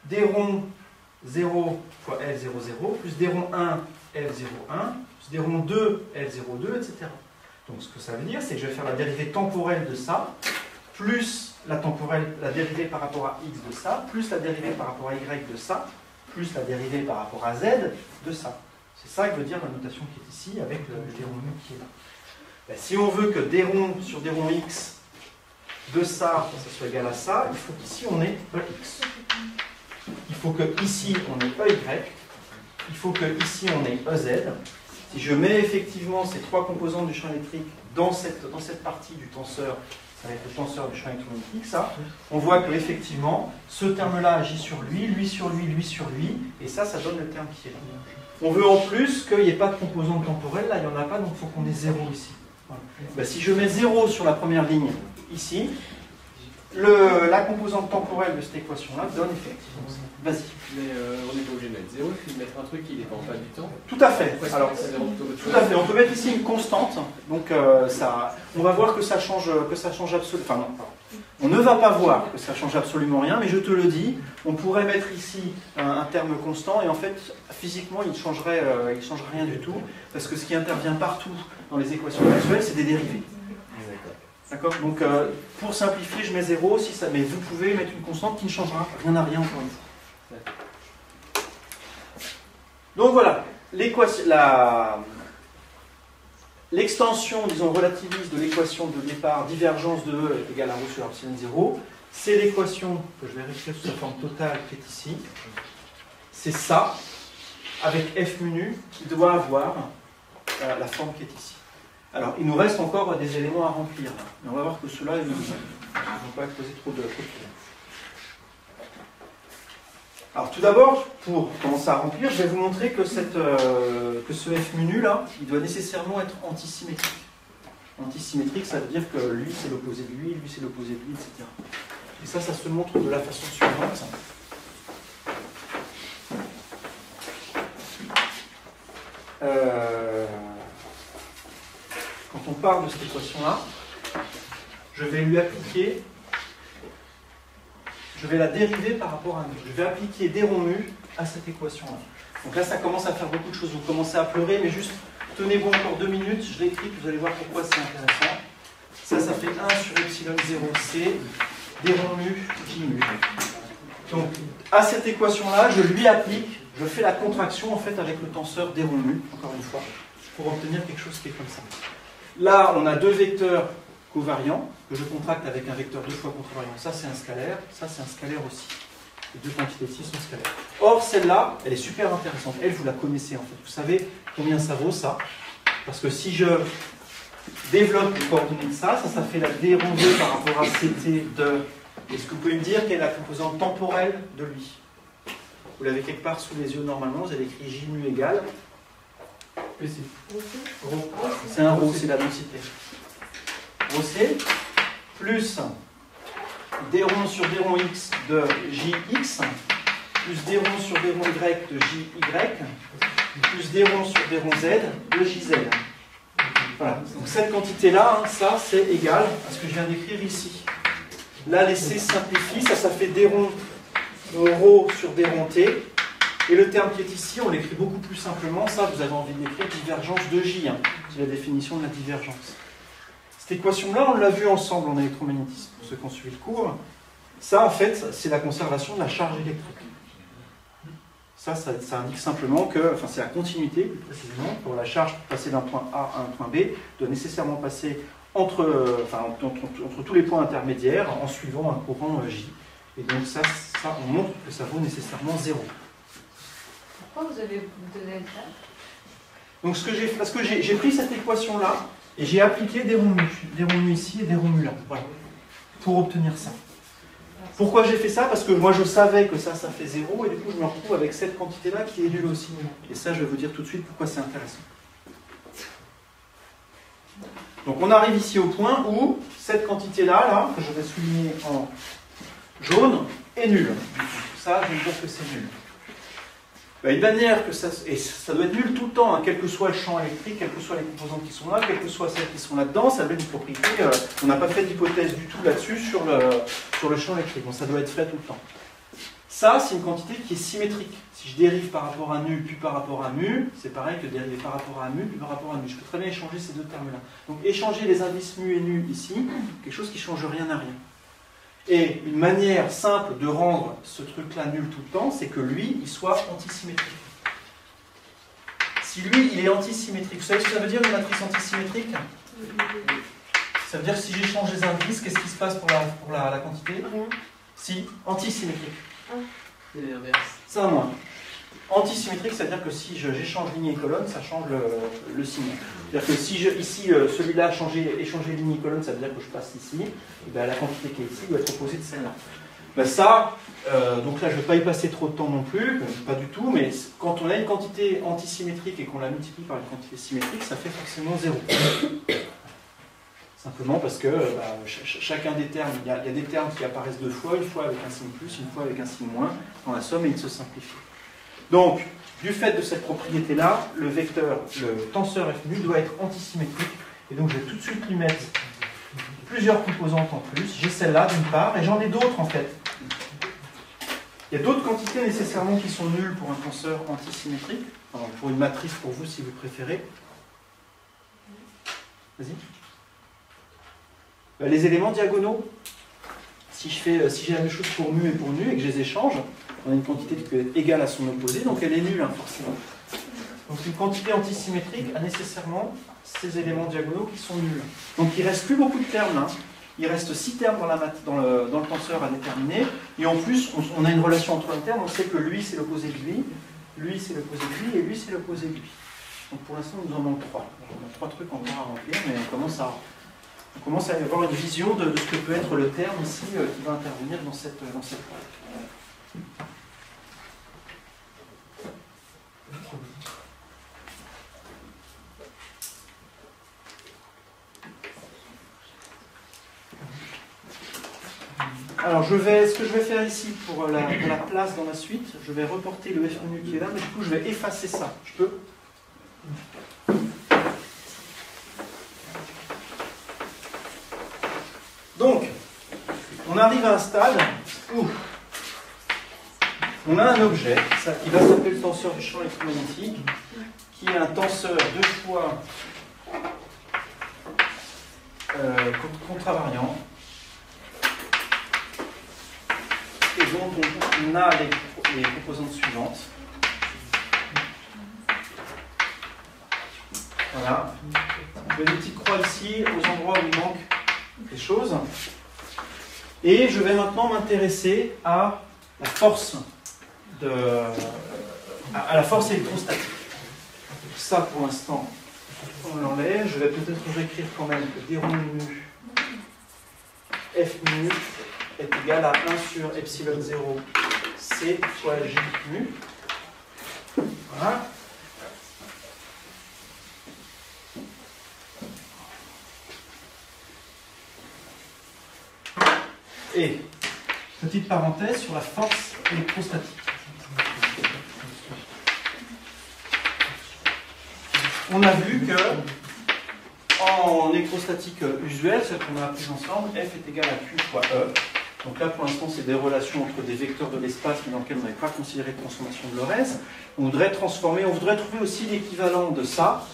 d rond 0 fois F00 plus d rond 1 F01 plus d rond 2 F02, etc. Donc ce que ça veut dire, c'est que je vais faire la dérivée temporelle de ça, plus la dérivée par rapport à x de ça, plus la dérivée par rapport à y de ça, plus la dérivée par rapport à z de ça. C'est ça que veut dire la notation qui est ici avec le d rond mu qui est là. Ben, si on veut que d rond sur d rond x de ça soit égal à ça, il faut qu'ici on ait EX. Il faut que ici on ait EY. Il faut que ici on ait EZ. Si je mets effectivement ces trois composantes du champ électrique dans cette partie du tenseur, ça va être le tenseur du champ électromagnétique, ça, on voit que effectivement ce terme-là agit sur lui, lui sur lui, lui sur lui, et ça donne le terme qui est là. On veut en plus qu'il n'y ait pas de composante temporelle, là il n'y en a pas, donc il faut qu'on ait 0 ici. Voilà. Ben, si je mets 0 sur la première ligne, ici, la composante temporelle de cette équation-là donne effectivement ça. Vas-y. Mais on n'est pas obligé de mettre 0, il faut mettre un truc qui ne dépend pas du temps. Tout à fait. Alors, tout à fait. On peut mettre ici une constante. Donc, on va voir que ça change absolument. Enfin, non, on ne va pas voir que ça change absolument rien, mais je te le dis, on pourrait mettre ici un terme constant, et en fait, physiquement, il ne changerait rien du tout, parce que ce qui intervient partout dans les équations actuelles, c'est des dérivées. D'accord. Donc, pour simplifier, je mets 0, mais vous pouvez mettre une constante qui ne changera rien à rien encore une fois. Donc voilà, l'extension, disons, relativiste de l'équation de départ, divergence de E est égale à ρ sur epsilon 0, c'est l'équation que je vais réécrire sous sa forme totale qui est ici. C'est ça, avec f menu, qui doit avoir la forme qui est ici. Alors, il nous reste encore des éléments à remplir, mais on va voir que ceux-là, ils ne vont pas poser trop de problèmes. Alors tout d'abord, pour commencer à remplir, je vais vous montrer que, que ce f menu là, il doit nécessairement être antisymétrique. Antisymétrique, ça veut dire que lui c'est l'opposé de lui c'est l'opposé de lui, etc. Et ça se montre de la façon suivante. Quand on part de cette équation-là, je vais lui appliquer... Je vais la dériver par rapport à nu. Je vais appliquer des ronds mu à cette équation-là. Donc là, ça commence à faire beaucoup de choses. Vous commencez à pleurer, mais juste tenez bon encore 2 minutes. Je l'écris, puis vous allez voir pourquoi c'est intéressant. Ça fait 1 sur epsilon 0c, des ronds mu, j mu. Donc, à cette équation-là, je lui applique, je fais la contraction en fait avec le tenseur des ronds mu, encore une fois, pour obtenir quelque chose qui est comme ça. Là, on a 2 vecteurs covariants que je contracte avec un vecteur 2 fois contravariant. Ça c'est un scalaire, ça c'est un scalaire aussi. Les deux quantités ici sont scalaires. Or celle-là, elle est super intéressante. Elle, vous la connaissez en fait. Vous savez combien ça vaut ça? Parce que si je développe les coordonnées de ça fait la d rond 2 par rapport à ct de... Est-ce que vous pouvez me dire quelle est la composante temporelle de lui? Vous l'avez quelque part sous les yeux normalement, vous avez écrit j mu égale PC. c'est un rho, c'est la densité. C plus d rond sur d rond x de jx plus d rond sur d rond y de jy plus d rond sur d rond z de jz. Voilà. Donc cette quantité-là, ça c'est égal à ce que je viens d'écrire ici. Là les c simplifient, ça fait d rond ρ sur d rond t. Et le terme qui est ici, on l'écrit beaucoup plus simplement. Ça, vous avez envie de l'écrire divergence de j. C'est la définition de la divergence. Cette équation-là, on l'a vue ensemble en électromagnétisme, pour ceux qui ont suivi le cours. Ça, en fait, c'est la conservation de la charge électrique. Ça indique simplement que, enfin, c'est la continuité, plus précisément, pour la charge pour passer d'un point A à un point B, doit nécessairement passer entre tous les points intermédiaires en suivant un courant J. Et donc ça, on montre que ça vaut nécessairement 0. Pourquoi vous avez donné ça? Donc ce que j'ai fait, parce que j'ai pris cette équation-là, et j'ai appliqué des ronds mu ici et des ronds mu là, voilà, pour obtenir ça. Pourquoi j'ai fait ça? Parce que moi je savais que ça fait 0, et du coup je me retrouve avec cette quantité-là qui est nulle aussi. Et ça, je vais vous dire tout de suite pourquoi c'est intéressant. Donc on arrive ici au point où cette quantité-là, que je vais souligner en jaune, est nulle. Ça, je vais dire que c'est nul. Une manière que ça... Et ça doit être nul tout le temps, hein, quel que soit le champ électrique, quelles que soient les composantes qui sont là, quelles que soient celles qui sont là-dedans, ça a une propriété... on n'a pas fait d'hypothèse du tout là-dessus sur le champ électrique. Donc ça doit être vrai tout le temps. Ça, c'est une quantité qui est symétrique. Si je dérive par rapport à nul, puis par rapport à mu, c'est pareil que dériver par rapport à mu, puis par rapport à mu. Je peux très bien échanger ces deux termes-là. Donc échanger les indices mu et nu ici, quelque chose qui ne change rien à rien. Et une manière simple de rendre ce truc-là nul tout le temps, c'est que lui, il soit antisymétrique. Si lui, il est antisymétrique, vous savez ce que ça veut dire une matrice antisymétrique? Ça veut dire que si j'échange les indices, qu'est-ce qui se passe pour la quantité? Rien. Si, antisymétrique. C'est l'inverse. Ça, moins. Antisymétrique, c'est-à-dire que si j'échange ligne et colonne, ça change le signe. C'est-à-dire que si ici, celui-là échanger ligne et colonne, ça veut dire que je passe ici, et bien la quantité qui est ici doit être opposée de celle-là. Ben ça, donc là je ne vais pas y passer trop de temps non plus, pas du tout, mais quand on a une quantité antisymétrique et qu'on la multiplie par une quantité symétrique, ça fait forcément 0. Simplement parce que chacun des termes, il y a des termes qui apparaissent deux fois, une fois avec un signe plus, une fois avec un signe moins, dans la somme, et ils se simplifient. Donc, du fait de cette propriété-là, le tenseur f nu doit être antisymétrique. Et donc, je vais tout de suite lui mettre plusieurs composantes en plus. J'ai celle-là d'une part, et j'en ai d'autres en fait. Il y a d'autres quantités nécessairement qui sont nulles pour un tenseur antisymétrique. Enfin, pour une matrice pour vous si vous préférez. Vas-y. Les éléments diagonaux. Si j'ai la même chose pour mu et pour nu et que je les échange, on a une quantité qui peut être égale à son opposé, donc elle est nulle, hein, forcément. Donc une quantité antisymétrique a nécessairement ces éléments diagonaux qui sont nuls. Donc il ne reste plus beaucoup de termes là. Il reste 6 termes dans le tenseur à déterminer. Et en plus, on a une relation entre les termes. On sait que lui c'est l'opposé de lui c'est l'opposé de lui, et lui c'est l'opposé de lui. Donc pour l'instant, il nous en manque 3. On a 3 trucs encore à remplir, mais on commence à avoir une vision de ce que peut être le terme ici qui va intervenir dans cette règle. Alors, ce que je vais faire ici pour la place dans la suite, je vais reporter le f menu qui est là, mais du coup, je vais effacer ça. Je peux ? Donc, on arrive à un stade où on a un objet qui va s'appeler le tenseur du champ électromagnétique, qui est un tenseur 2 fois contravariant, et dont on a les composantes suivantes. Voilà. Je mets des petites croix ici, aux endroits où il manque des choses. Et je vais maintenant m'intéresser à la force à la force électrostatique. Ça, pour l'instant, on l'enlève. Je vais peut-être réécrire quand même que d rond mu f mu est égal à 1 sur epsilon 0 c fois j mu. Voilà. Et, petite parenthèse sur la force électrostatique. On a vu que, en électrostatique usuelle, celle qu'on a apprise ensemble, F est égal à Q fois E. Donc là, pour l'instant, c'est des relations entre des vecteurs de l'espace, mais dans lesquels on n'avait pas considéré de transformation de Lorentz. On voudrait transformer, on voudrait trouver aussi l'équivalent de ça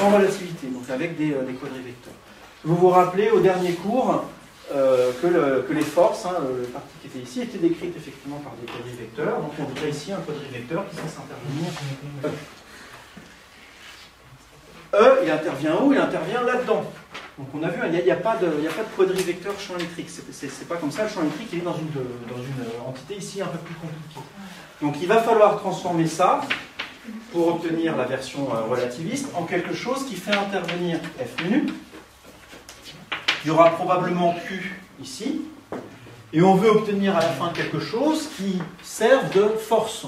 en relativité, donc avec des quadrivecteurs. Vous vous rappelez au dernier cours que les forces, les parties qui étaient ici, étaient décrites effectivement par des quadrivecteurs. Donc on voudrait ici un quadrivecteur qui fasse intervenir E, il intervient où? Il intervient là-dedans. Donc on a vu, il n'y a pas de quadrivecteur champ électrique. C'est pas comme ça, le champ électrique il est dans une entité ici un peu plus compliquée. Donc il va falloir transformer ça pour obtenir la version relativiste en quelque chose qui fait intervenir F mu. Il y aura probablement Q ici. Et on veut obtenir à la fin quelque chose qui serve de force.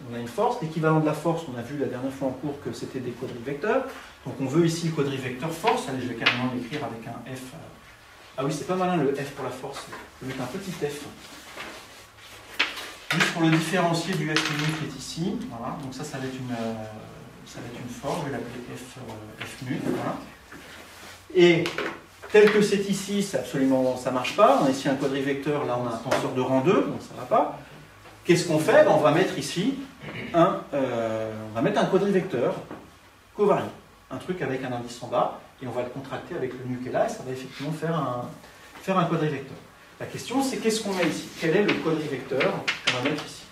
On a une force, l'équivalent de la force, on a vu la dernière fois en cours que c'était des quadrivecteurs. Donc on veut ici le quadrivecteur force. Allez, je vais carrément l'écrire avec un F. Ah oui, c'est pas malin le F pour la force. Je vais mettre un petit F. Juste pour le différencier du F mu qui est ici. Voilà. Donc ça va être une force. Je vais l'appeler F mu. Voilà. Et tel que c'est ici, ça ne marche pas. On a ici un quadrivecteur, là on a un tenseur de rang 2, donc ça ne va pas. Qu'est-ce qu'on fait? On va mettre ici un quadrivecteur covariant. Un truc avec un indice en bas, et on va le contracter avec le nu qui est là, et ça va effectivement faire un quadrivecteur. La question c'est qu'est-ce qu'on met ici? Quel est le quadrivecteur qu'on va mettre ici?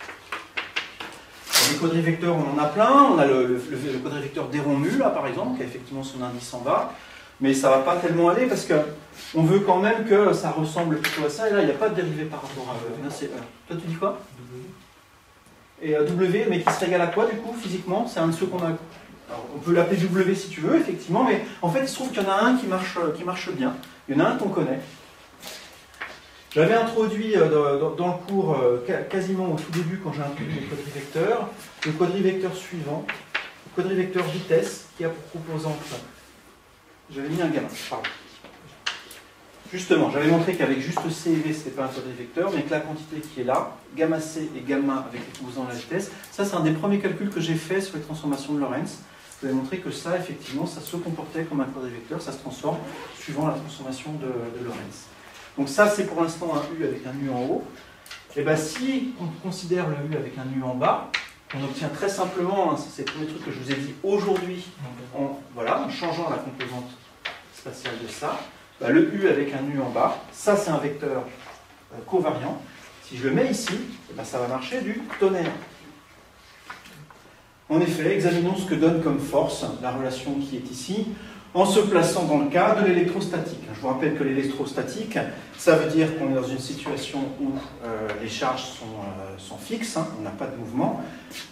Les quadrivecteurs, on en a plein. On a le quadrivecteur d rond mu, là par exemple, qui a effectivement son indice en bas. Mais ça ne va pas tellement aller parce qu'on veut quand même que ça ressemble plutôt à ça. Et là, il n'y a pas de dérivée par rapport à E. Là, c'est E. Toi, tu dis quoi? Et W, mais qui serait égal à quoi du coup, physiquement? C'est un de ceux qu'on a. Alors, on peut l'appeler W si tu veux, effectivement, mais en fait, il se trouve qu'il y en a un qui marche bien. Il y en a un qu'on connaît. J'avais introduit dans le cours, quasiment au tout début, quand j'ai introduit le quadrivecteur suivant, le quadrivecteur vitesse, qui a pour composante. J'avais mis un gamma, pardon. Justement, j'avais montré qu'avec juste C et V, ce n'était pas un quadrivecteur, mais que la quantité qui est là, gamma C et gamma avec les composants de la vitesse, ça c'est un des premiers calculs que j'ai fait sur les transformations de Lorentz. Je vous ai montré que ça, effectivement, ça se comportait comme un quadrivecteur, ça se transforme suivant la transformation de Lorentz. Donc ça, c'est pour l'instant un U avec un U en haut. Et bien si on considère le U avec un U en bas, on obtient très simplement, c'est le premier truc que je vous ai dit aujourd'hui, en changeant la composante spatiale de ça, le U avec un U en bas, ça c'est un vecteur covariant. Si je le mets ici, eh ben, ça va marcher du tonnerre. En effet, examinons ce que donne comme force la relation qui est ici, en se plaçant dans le cas de l'électrostatique. Je vous rappelle que l'électrostatique, ça veut dire qu'on est dans une situation où les charges sont fixes, hein, on n'a pas de mouvement.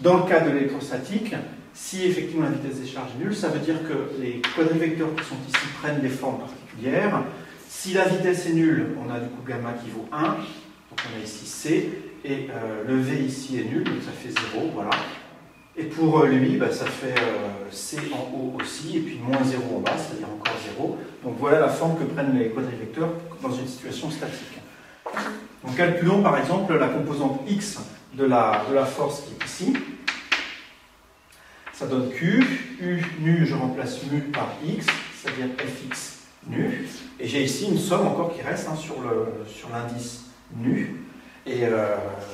Dans le cas de l'électrostatique, si effectivement la vitesse des charges est nulle, ça veut dire que les quadrivecteurs qui sont ici prennent des formes particulières. Si la vitesse est nulle, on a du coup gamma qui vaut 1, donc on a ici C, et le V ici est nul, donc ça fait 0, voilà. Et pour lui, bah, ça fait C en haut aussi, et puis moins 0 en bas, c'est-à-dire encore 0. Donc voilà la forme que prennent les quadrivecteurs dans une situation statique. Donc calculons par exemple la composante X de la force qui est ici. Ça donne Q, U nu, je remplace mu par X, c'est-à-dire Fx nu. Et j'ai ici une somme encore qui reste hein, sur l'indice nu. Et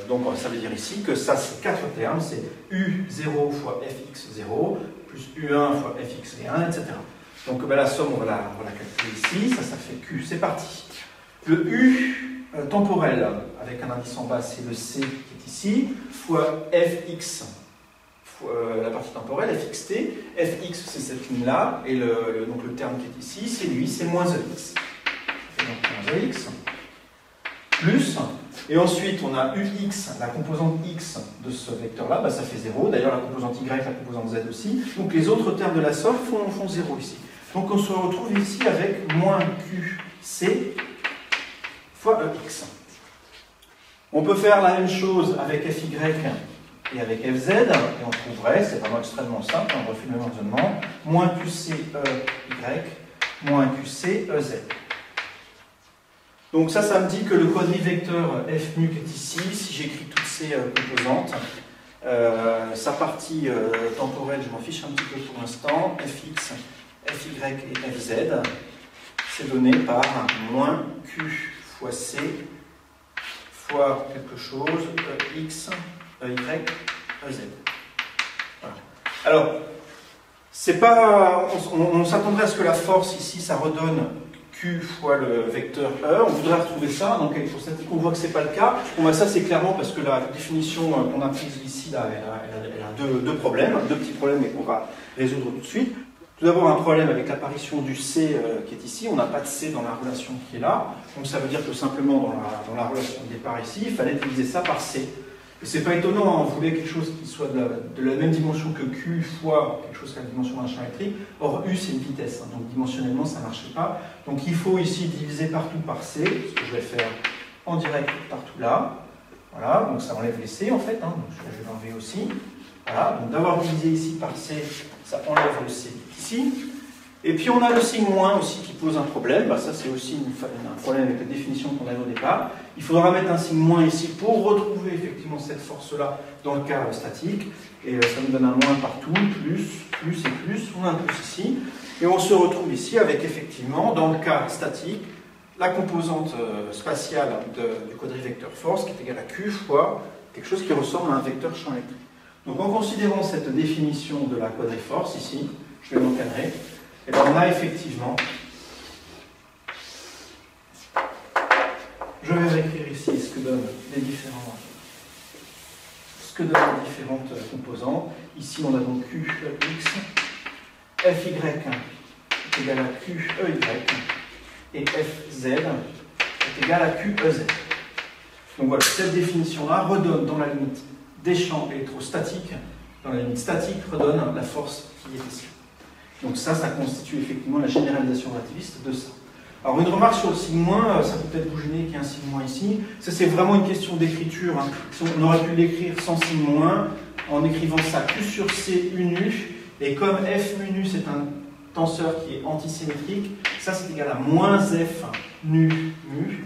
donc ça veut dire ici que ça c'est 4 termes, c'est U0 fois Fx0 plus U1 fois Fx1, etc. Donc ben, la somme on va la calculer ici, ça fait Q, c'est parti. Le U temporel avec un indice en bas c'est le C qui est ici, fois Fx, fois la partie temporelle, Fxt, Fx c'est cette ligne là, et donc le terme qui est ici c'est lui, c'est moins Ex. Ça fait donc moins Ex, plus... Et ensuite, on a UX, la composante X de ce vecteur-là, bah, ça fait 0. D'ailleurs, la composante Y, la composante Z aussi. Donc les autres termes de la somme font 0 ici. Donc on se retrouve ici avec moins QC fois EX. On peut faire la même chose avec FY et avec FZ, et on trouverait, c'est vraiment extrêmement simple, on refait le même raisonnement, moins QC EY, moins QC EZ. Donc ça me dit que le quadrivecteur F nu qui est ici, si j'écris toutes ces composantes, sa partie temporelle, je m'en fiche un petit peu pour l'instant, Fx, Fy et Fz, c'est donné par moins Q fois C fois quelque chose, X, Y, Ez. Voilà. Alors, c'est pas, on s'attendrait à ce que la force ici, ça redonne Q fois le vecteur E, on voudrait retrouver ça, donc électrostatique, on voit que ce n'est pas le cas. Bon, bah, ça c'est clairement parce que la définition qu'on a prise ici, là, elle a deux problèmes, deux petits problèmes et qu'on va résoudre tout de suite. Tout d'abord un problème avec l'apparition du C qui est ici, on n'a pas de C dans la relation qui est là, donc ça veut dire que simplement dans la relation de départ ici, il fallait diviser ça par C. Et c'est pas étonnant, hein, on voulait quelque chose qui soit de la même dimension que Q fois quelque chose qui a la dimension d'un champ électrique. Or U c'est une vitesse, hein, donc dimensionnellement ça ne marchait pas. Donc il faut ici diviser partout par C, ce que je vais faire en direct partout là. Voilà, donc ça enlève les C en fait, hein, donc je vais l'enlever aussi. Voilà, donc d'avoir divisé ici par C, ça enlève le C ici. Et puis on a le signe moins aussi qui pose un problème, bah, ça c'est aussi un problème avec la définition qu'on avait au départ. Il faudra mettre un signe moins ici pour retrouver effectivement cette force-là dans le cas statique. Et ça nous donne un moins partout, plus et plus, on a un plus ici. Et on se retrouve ici avec effectivement, dans le cas statique, la composante spatiale du quadrivecteur force qui est égale à Q fois quelque chose qui ressemble à un vecteur champ électrique. Donc en considérant cette définition de la quadriforce ici, je vais l'encadrer. Et bien on a effectivement, je vais réécrire ici ce que donnent les différentes composantes. Ici on a donc QEX, FY est égal à QEY et FZ est égal à QEZ. Donc voilà, cette définition-là redonne dans la limite des champs électrostatiques, dans la limite statique, redonne la force qui est ici. Donc ça constitue effectivement la généralisation relativiste de ça. Alors une remarque sur le signe moins, ça peut peut-être vous gêner qu'il y ait un signe moins ici. Ça c'est vraiment une question d'écriture. Hein. On aurait pu l'écrire sans signe moins, en écrivant ça Q sur C U nu, et comme F mu nu c'est un tenseur qui est antisymétrique, ça c'est égal à moins F nu mu.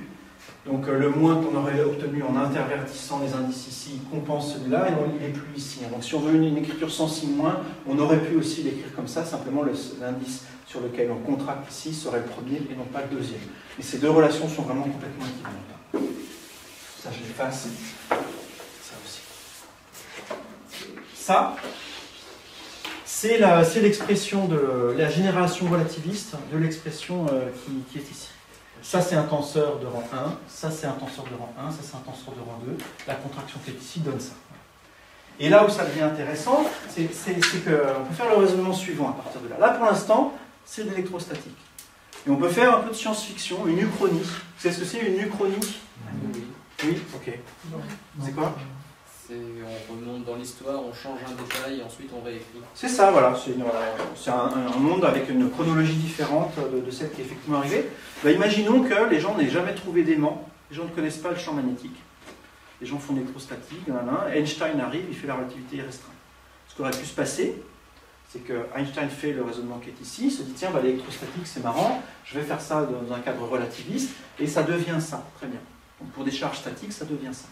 Donc le moins qu'on aurait obtenu en intervertissant les indices ici compense celui-là, et il n'est plus ici. Donc si on veut une écriture sans signe moins, on aurait pu aussi l'écrire comme ça, simplement l'indice sur lequel on contracte ici serait le premier et non pas le deuxième. Et ces deux relations sont vraiment complètement équivalentes. Ça je l'efface, ça aussi. Ça, c'est l'expression de la génération relativiste de l'expression qui est ici. Ça, c'est un tenseur de rang 1, ça, c'est un tenseur de rang 1, ça, c'est un tenseur de rang 2. La contraction qui est ici donne ça. Et là où ça devient intéressant, c'est qu'on peut faire le raisonnement suivant à partir de là. Là, pour l'instant, c'est de l'électrostatique. Et on peut faire un peu de science-fiction, une uchronie. Vous savez ce que c'est une uchronie? Oui. Oui, ok. C'est quoi? On remonte dans l'histoire, on change un détail et ensuite on réécrit. C'est ça, voilà. C'est un monde avec une chronologie différente de celle qui est effectivement arrivée. Bah, imaginons que les gens n'aient jamais trouvé d'aimant, les gens ne connaissent pas le champ magnétique. Les gens font de l'électrostatique, Einstein arrive, il fait la relativité restreinte. Ce qui aurait pu se passer, c'est que Einstein fait le raisonnement qui est ici, il se dit tiens, bah, l'électrostatique c'est marrant, je vais faire ça dans un cadre relativiste, et ça devient ça, très bien. Donc pour des charges statiques, ça devient ça.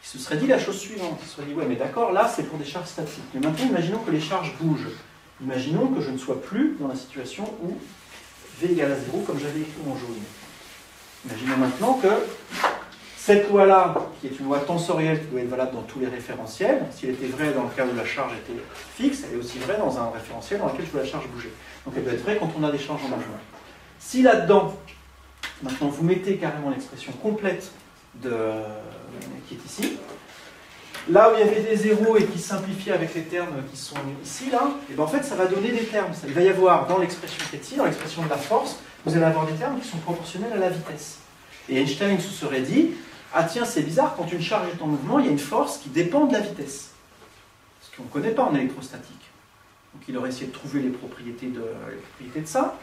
Il se serait dit la chose suivante, il se serait dit ouais mais d'accord, là c'est pour des charges statiques, mais maintenant imaginons que les charges bougent. Imaginons que je ne sois plus dans la situation où V égale à 0 comme j'avais écrit en jaune. Imaginons maintenant que cette loi-là, qui est une loi tensorielle qui doit être valable dans tous les référentiels, s'il était vrai dans le cas où la charge était fixe, elle est aussi vraie dans un référentiel dans lequel je vois la charge bouger. Donc elle doit être vraie quand on a des charges en mouvement. Si là-dedans, maintenant vous mettez carrément l'expression complète qui est ici, là où il y avait des zéros et qui simplifiaient avec les termes qui sont ici, là, et bien en fait ça va donner des termes. Il va y avoir dans l'expression qui est ici, dans l'expression de la force, vous allez avoir des termes qui sont proportionnels à la vitesse. Et Einstein se serait dit, ah tiens, c'est bizarre, quand une charge est en mouvement, il y a une force qui dépend de la vitesse. Ce qu'on ne connaît pas en électrostatique. Donc il aurait essayé de trouver les propriétés de ça.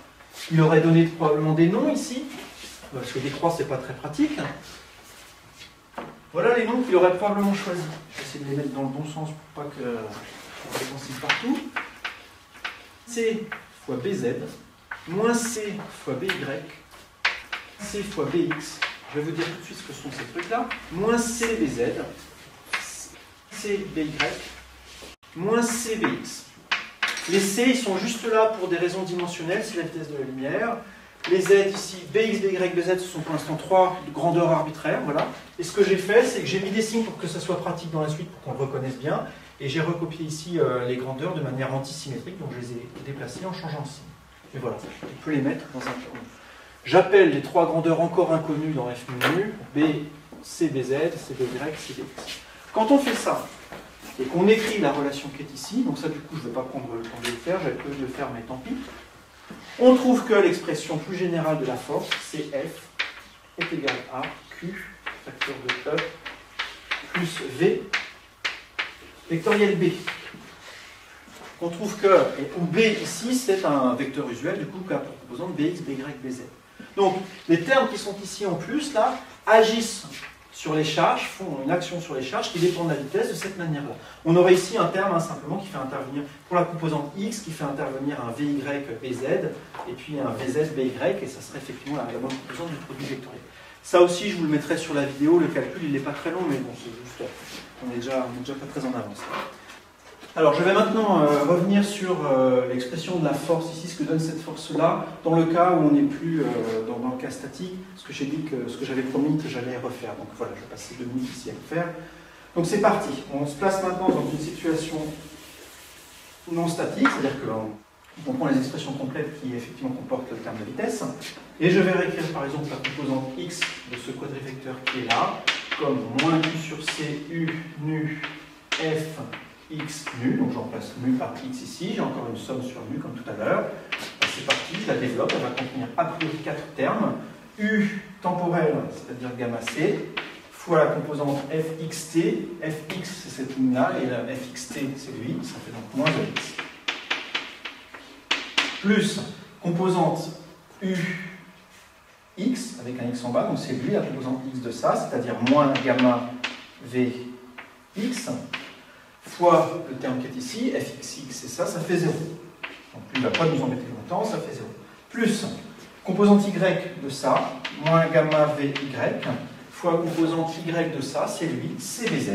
Il aurait donné probablement des noms ici, parce que des croix, c'est pas très pratique. Voilà les noms qu'il aurait probablement choisis. Je vais essayer de les mettre dans le bon sens pour pas que on les consigne partout. C fois BZ, moins C fois BY, C fois BX. Je vais vous dire tout de suite ce que sont ces trucs-là. Moins CBZ, CBY, moins CBX. Les C, ils sont juste là pour des raisons dimensionnelles, c'est la vitesse de la lumière. Les Z ici, BX, BY, BZ, ce sont pour l'instant trois grandeurs arbitraires, voilà. Et ce que j'ai fait, c'est que j'ai mis des signes pour que ça soit pratique dans la suite, pour qu'on le reconnaisse bien. Et j'ai recopié ici les grandeurs de manière antisymétrique, donc je les ai déplacées en changeant de signe. Et voilà, on peut les mettre dans un plan. J'appelle les trois grandeurs encore inconnues dans F menu, B, C, BZ, C, BY, C, BX. Quand on fait ça, et qu'on écrit la relation qui est ici, donc ça du coup je ne vais pas prendre le temps de le faire, j'avais prévu de le faire mais tant pis, on trouve que l'expression plus générale de la force, c'est F est égal à Q, facteur de E, plus V, vectoriel B. On trouve que, où B ici c'est un vecteur usuel, du coup qui a pour composante BX, BY, BZ. Donc, les termes qui sont ici en plus, là, agissent sur les charges, font une action sur les charges qui dépend de la vitesse de cette manière-là. On aurait ici un terme simplement qui fait intervenir, pour la composante X, qui fait intervenir un VY BZ, et puis un VZ BY, et ça serait effectivement la bonne composante du produit vectoriel. Ça aussi, je vous le mettrai sur la vidéo, le calcul, il n'est pas très long, mais bon, c'est juste, on est déjà pas très en avance. Alors, je vais maintenant revenir sur l'expression de la force ici, ce que donne cette force-là, dans le cas où on n'est plus dans le cas statique, ce que j'ai dit, ce que j'avais promis que j'allais refaire. Donc voilà, je vais passer 2 minutes ici à le faire. Donc c'est parti. On se place maintenant dans une situation non statique, c'est-à-dire qu'on prend les expressions complètes qui effectivement comportent le terme de vitesse, et je vais réécrire par exemple la composante x de ce quadrivecteur qui est là, comme moins q sur c, u, nu, f, x nu, donc je remplace mu par x ici, j'ai encore une somme sur mu comme tout à l'heure. C'est parti, je la développe, elle va contenir a priori 4 termes. U temporel, c'est-à-dire gamma c, fois la composante fxt, fx c'est cette ligne-là, et la fxt c'est lui, ça fait donc moins x. Plus composante ux, avec un x en bas, donc c'est lui la composante x de ça, c'est-à-dire moins gamma vx, fois le terme qui est ici, fxx, c'est ça, ça fait 0. Donc il ne va pas nous embêter longtemps, ça fait 0. Plus composante y de ça, moins gamma vy, fois composante y de ça, c'est lui, cbz,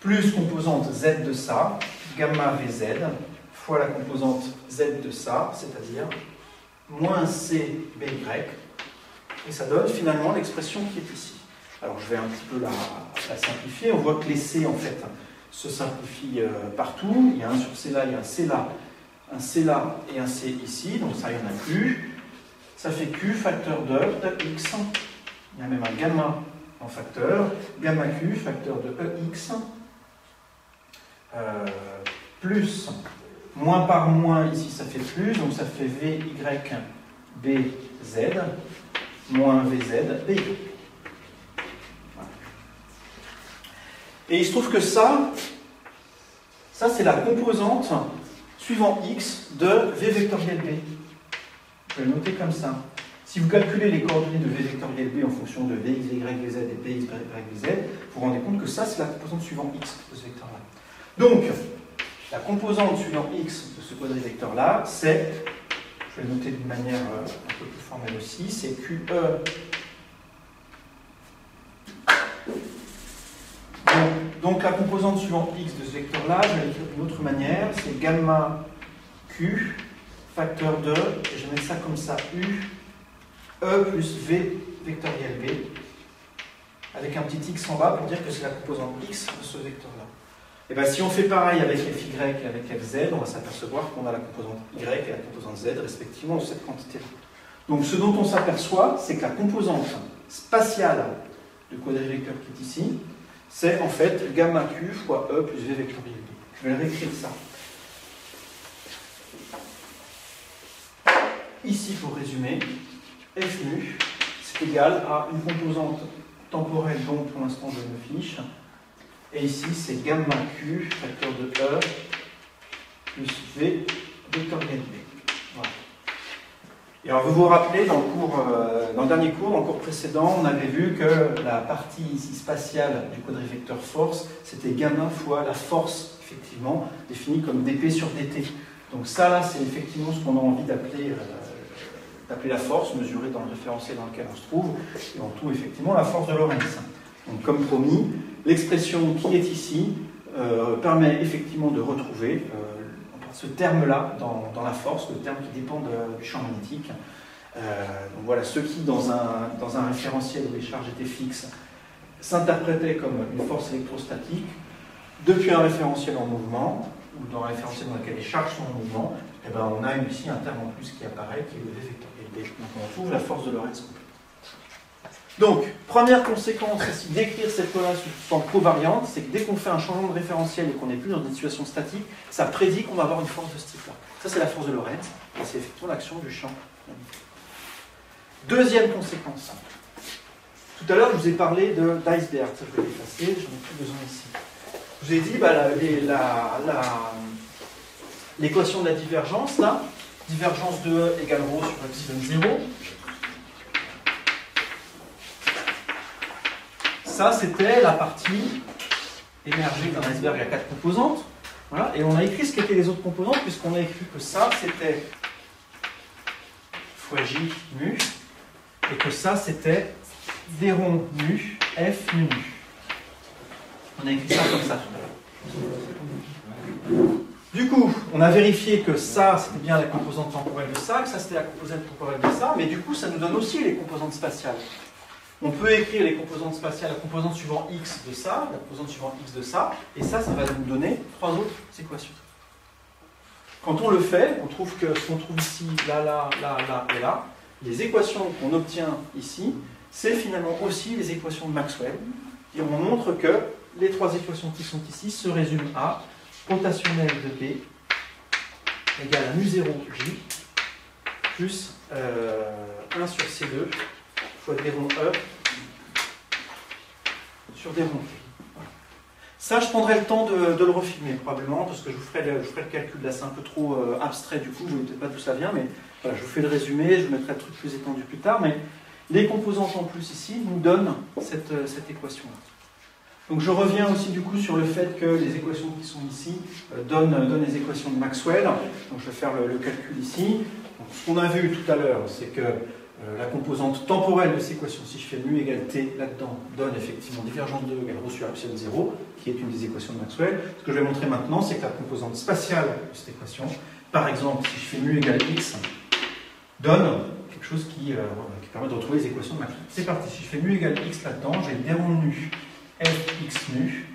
plus composante z de ça, gamma vz, fois la composante z de ça, c'est-à-dire moins cby, et ça donne finalement l'expression qui est ici. Alors je vais un petit peu la simplifier. On voit que les C en fait se simplifient partout. Il y a un sur C là, il y a un C là et un C ici. Donc ça il n'y en a plus. ça fait Q facteur de EX. Il y a même un gamma en facteur. Gamma Q facteur de EX. Plus, moins par moins, ici ça fait plus, donc ça fait VY BZ, moins VZ BY. Voilà. Et il se trouve que ça c'est la composante suivant X de V vectoriel B. Je vais le noter comme ça. Si vous calculez les coordonnées de V vectoriel B en fonction de VX, VZ et BX, VZ, vous vous rendez compte que ça, c'est la composante suivant X de ce vecteur-là. Donc, la composante suivant X de ce quadrivecteur-là, c'est, je vais le noter d'une manière un peu plus formelle aussi, c'est QE. Donc, la composante suivant X de ce vecteur-là, je vais l'écrire d'une autre manière, c'est gamma Q facteur de, et je vais mettre ça comme ça, U, E plus V vectoriel B, avec un petit x en bas pour dire que c'est la composante X de ce vecteur-là. Et bien si on fait pareil avec FY et avec FZ, on va s'apercevoir qu'on a la composante Y et la composante Z respectivement de cette quantité-là. Donc ce dont on s'aperçoit, c'est que la composante spatiale du quadrivecteur qui est ici, c'est en fait gamma Q fois E plus V vectoriel B. Je vais le réécrire ça. Ici, pour résumer, F nu, c'est égal à une composante temporelle dont pour l'instant je me fiche. Et ici, c'est gamma Q, facteur de E, plus V, vectoriel B. Voilà. Et alors, vous vous rappelez, dans le dernier cours, dans le cours précédent, on avait vu que la partie ici spatiale du quadrivecteur force, c'était gamma fois la force, effectivement, définie comme dP sur dt. Donc ça, là, c'est effectivement ce qu'on a envie d'appeler la force, mesurée dans le référentiel dans lequel on se trouve, et en tout, effectivement, la force de Lorentz. Donc, comme promis, l'expression qui est ici permet effectivement de retrouver ce terme-là dans la force, le terme qui dépend du champ magnétique. Donc voilà, ce qui, dans un référentiel où les charges étaient fixes, s'interprétait comme une force électrostatique, depuis un référentiel en mouvement, ou dans un référentiel dans lequel les charges sont en mouvement, et ben on a ici un terme en plus qui apparaît, qui est le V vectoriel B. Donc on trouve la force de Lorentz complète. Donc, première conséquence ici d'écrire cette relation sous forme covariante, c'est que dès qu'on fait un changement de référentiel et qu'on n'est plus dans une situation statique, ça prédit qu'on va avoir une force de ce type-là. Ça, c'est la force de Lorentz, et c'est effectivement l'action du champ magnétique. Deuxième conséquence. Tout à l'heure, je vous ai parlé d'iceberg. Ça, je vais l'effacer, j'en ai plus besoin ici. Je vous ai dit, l'équation de la divergence, là, divergence de E égale ρ sur epsilon 0. Ça, c'était la partie émergée d'un iceberg à 4 composantes. Voilà. Et on a écrit ce qu'étaient les autres composantes, puisqu'on a écrit que ça, c'était fois J mu, et que ça, c'était d rond mu, F mu. On a écrit ça comme ça tout à l'heure. Du coup, on a vérifié que ça, c'était bien la composante temporelle de ça, que ça, c'était la composante temporelle de ça, mais du coup, ça nous donne aussi les composantes spatiales. On peut écrire les composantes spatiales, la composante suivant x de ça, la composante suivant x de ça, et ça va nous donner 3 autres équations. Quand on le fait, on trouve que ce qu'on trouve ici, là, là, là, là et là, les équations qu'on obtient ici, c'est finalement aussi les équations de Maxwell. Et on montre que les 3 équations qui sont ici se résument à rotationnelle de B égale à mu0j plus 1 sur C2 fois d rond E sur d rond T. Voilà. Ça, je prendrai le temps de le refilmer probablement, parce que je vous ferai le calcul là, c'est un peu trop abstrait du coup, je ne sais peut-être pas d'où ça vient, mais voilà, je vous fais le résumé, je vous mettrai le truc plus étendu plus tard, mais les composantes en plus ici nous donnent cette équation-là. Donc je reviens aussi du coup sur le fait que les équations qui sont ici donnent les équations de Maxwell. Donc je vais faire le calcul ici. Donc, ce qu'on a vu tout à l'heure, c'est que la composante temporelle de cette équation, si je fais mu égale t là-dedans, donne effectivement divergence de E égale ρ sur epsilon 0, qui est une des équations de Maxwell. Ce que je vais montrer maintenant, c'est que la composante spatiale de cette équation, par exemple, si je fais mu égale x, donne quelque chose qui permet de retrouver les équations de Maxwell. C'est parti, si je fais mu égale x là-dedans, j'ai d rond nu fx nu,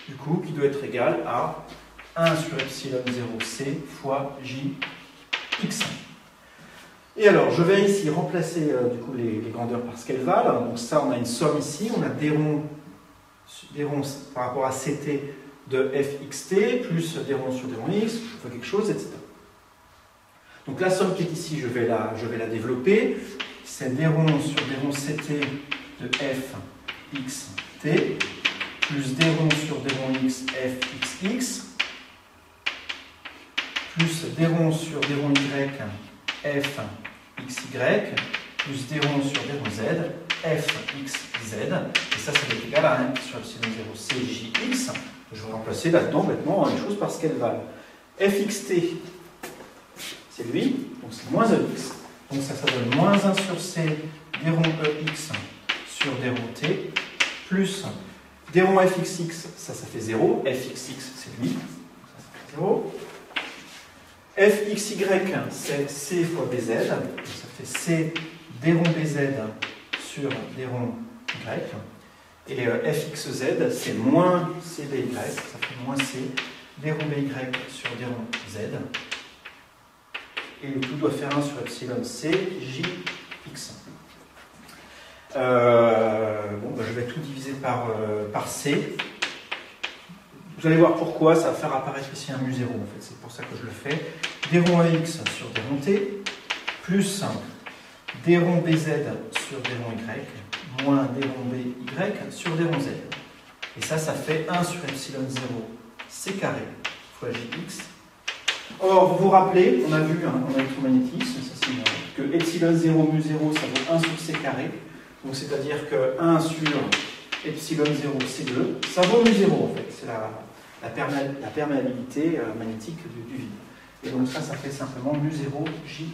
du coup, qui doit être égal à 1 sur epsilon 0c fois j x. Et alors, je vais ici remplacer du coup, les grandeurs par ce qu'elles valent. Donc ça, on a une somme ici, on a des ronds par rapport à ct de fxt, plus des ronds sur des ronds x, je fais quelque chose, etc. Donc la somme qui est ici, je vais la développer. C'est des ronds sur des ronds ct de fxt, plus des ronds sur des ronds x fxx, plus des ronds sur des ronds y fxy, plus des ronds sur des ronds z fxz, et ça va être égal à 1 sur epsilon 0 cjx. Je vais remplacer là-dedans bêtement les choses par ce qu'elles valent. Fxt, c'est lui, donc c'est moins ex, donc ça donne moins 1 sur c des ronds ex sur des ronds t, plus des ronds fxx, ça fait 0, fxx c'est lui, ça fait 0. Fxy, c'est c fois bz, donc ça fait c des ronds bz sur des ronds y. Et fxz, c'est moins cby, ça fait moins c des ronds by sur des ronds z. Et le tout doit faire 1 sur epsilon c jx. Je vais tout diviser par c. Vous allez voir pourquoi, ça va faire apparaître ici un mu0, en fait, c'est pour ça que je le fais. Des ronds x sur des ronds t, plus des ronds bz sur des ronds y, moins des ronds by sur des ronds z. Et ça fait 1 sur epsilon 0 c carré fois jx. Or, vous vous rappelez, on a vu en électromagnétisme, que epsilon 0 mu0, ça vaut 1 sur c carré. Donc c'est-à-dire que 1 sur epsilon 0 c2, ça vaut mu0 en fait. C'est la perméabilité magnétique du vide. Et donc ça fait simplement mu0 jx.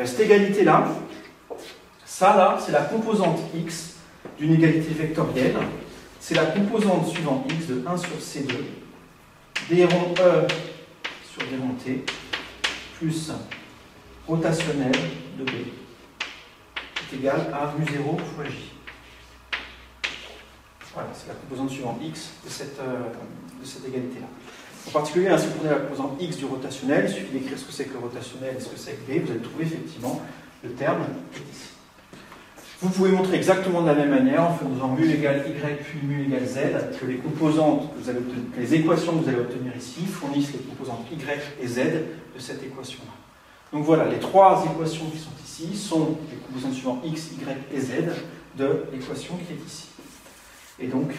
Cette égalité-là, ça là, c'est la composante x d'une égalité vectorielle. C'est la composante suivant x de 1 sur c2, des ronds e sur des ronds t, plus rotationnel de b, est égal à mu0 fois j. Voilà, c'est la composante suivante x de cette égalité-là. En particulier, si vous prenez la composante x du rotationnel, il suffit d'écrire ce que c'est que le rotationnel et ce que c'est que b, vous allez trouver effectivement le terme qui est ici. Vous pouvez montrer exactement de la même manière en faisant mu égale y puis mu égale z, que les composantes que vous allez obtenir, les équations que vous allez obtenir ici fournissent les composantes y et z de cette équation-là. Donc voilà, les trois équations qui sont ici sont les composantes suivantes x, y et z de l'équation qui est ici. Et donc,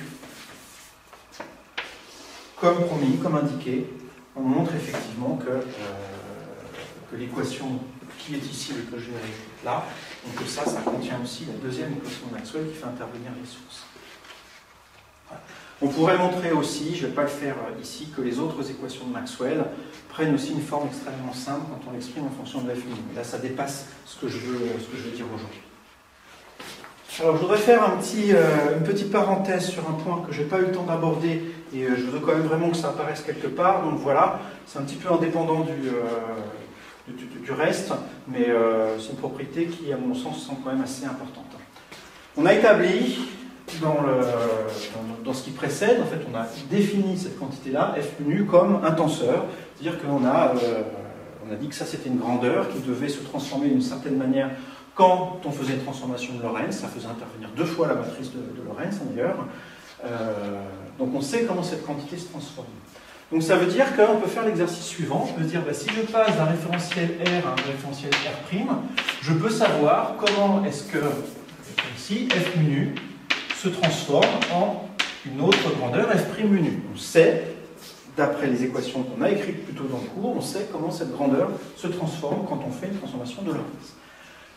comme promis, comme indiqué, on montre effectivement que l'équation qui est ici et que je vais écrire là, donc que ça contient aussi la deuxième équation de Maxwell qui fait intervenir les sources. Voilà. On pourrait montrer aussi, je ne vais pas le faire ici, que les autres équations de Maxwell prennent aussi une forme extrêmement simple quand on l'exprime en fonction de f uni. Là, ça dépasse ce que je veux dire aujourd'hui. Alors, je voudrais faire une petite parenthèse sur un point que je n'ai pas eu le temps d'aborder et je veux quand même vraiment que ça apparaisse quelque part. Donc voilà, c'est un petit peu indépendant du reste, mais c'est une propriété qui, à mon sens, semble quand même assez importante. On a établi, dans ce qui précède, en fait, on a défini cette quantité-là, f nu, comme un tenseur. C'est-à-dire qu'on a dit que ça, c'était une grandeur qui devait se transformer d'une certaine manière. Quand on faisait une transformation de Lorentz, ça faisait intervenir 2 fois la matrice de Lorentz d'ailleurs. Donc on sait comment cette quantité se transforme. Donc ça veut dire qu'on peut faire l'exercice suivant. On peut se dire, si je passe d'un référentiel R à un référentiel R', je peux savoir comment est-ce que, ici, f nu se transforme en une autre grandeur f' nu. On sait, d'après les équations qu'on a écrites plus tôt dans le cours, on sait comment cette grandeur se transforme quand on fait une transformation de Lorentz.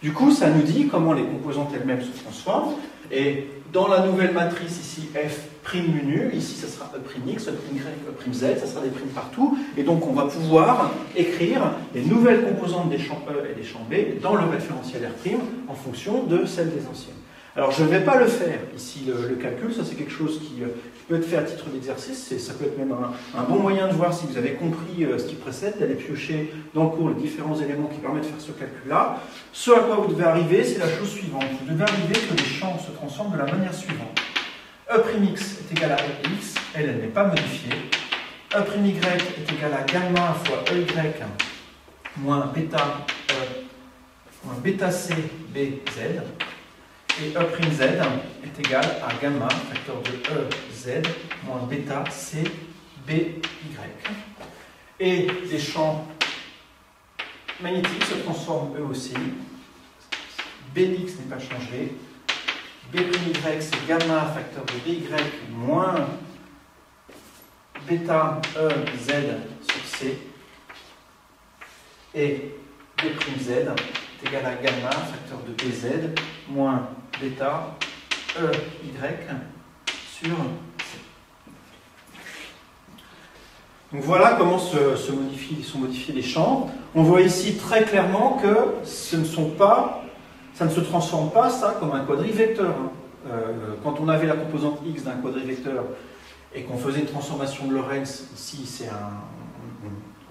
Du coup, ça nous dit comment les composantes elles-mêmes se transforment. Et dans la nouvelle matrice ici, f' nu, ici ça sera E'x, E'y, E'z, ça sera des primes partout. Et donc on va pouvoir écrire les nouvelles composantes des champs E et des champs B dans le référentiel R' en fonction de celles des anciennes. Alors je ne vais pas le faire ici, le calcul, ça c'est quelque chose qui peut être fait à titre d'exercice, ça peut être même un bon moyen de voir si vous avez compris ce qui précède, d'aller piocher dans le cours les différents éléments qui permettent de faire ce calcul-là. Ce à quoi vous devez arriver, c'est la chose suivante. Vous devez arriver que les champs se transforment de la manière suivante. E'x est égal à Ex, elle n'est pas modifiée. E'y est égal à gamma fois Ey moins bêta E moins bêta C BZ, et E'Z est égal à gamma, facteur de EZ, moins bêta C BY. Et les champs magnétiques se transforment eux aussi. Bx n'est pas changé. B'Y c'est gamma, facteur de BY, moins bêta EZ sur C. Et B'Z est égal à gamma, facteur de BZ, moins bêta EY sur C. Donc voilà comment sont modifiés les champs. On voit ici très clairement que ça ne se transforme pas ça comme un quadrivecteur. Quand on avait la composante x d'un quadrivecteur et qu'on faisait une transformation de Lorentz, ici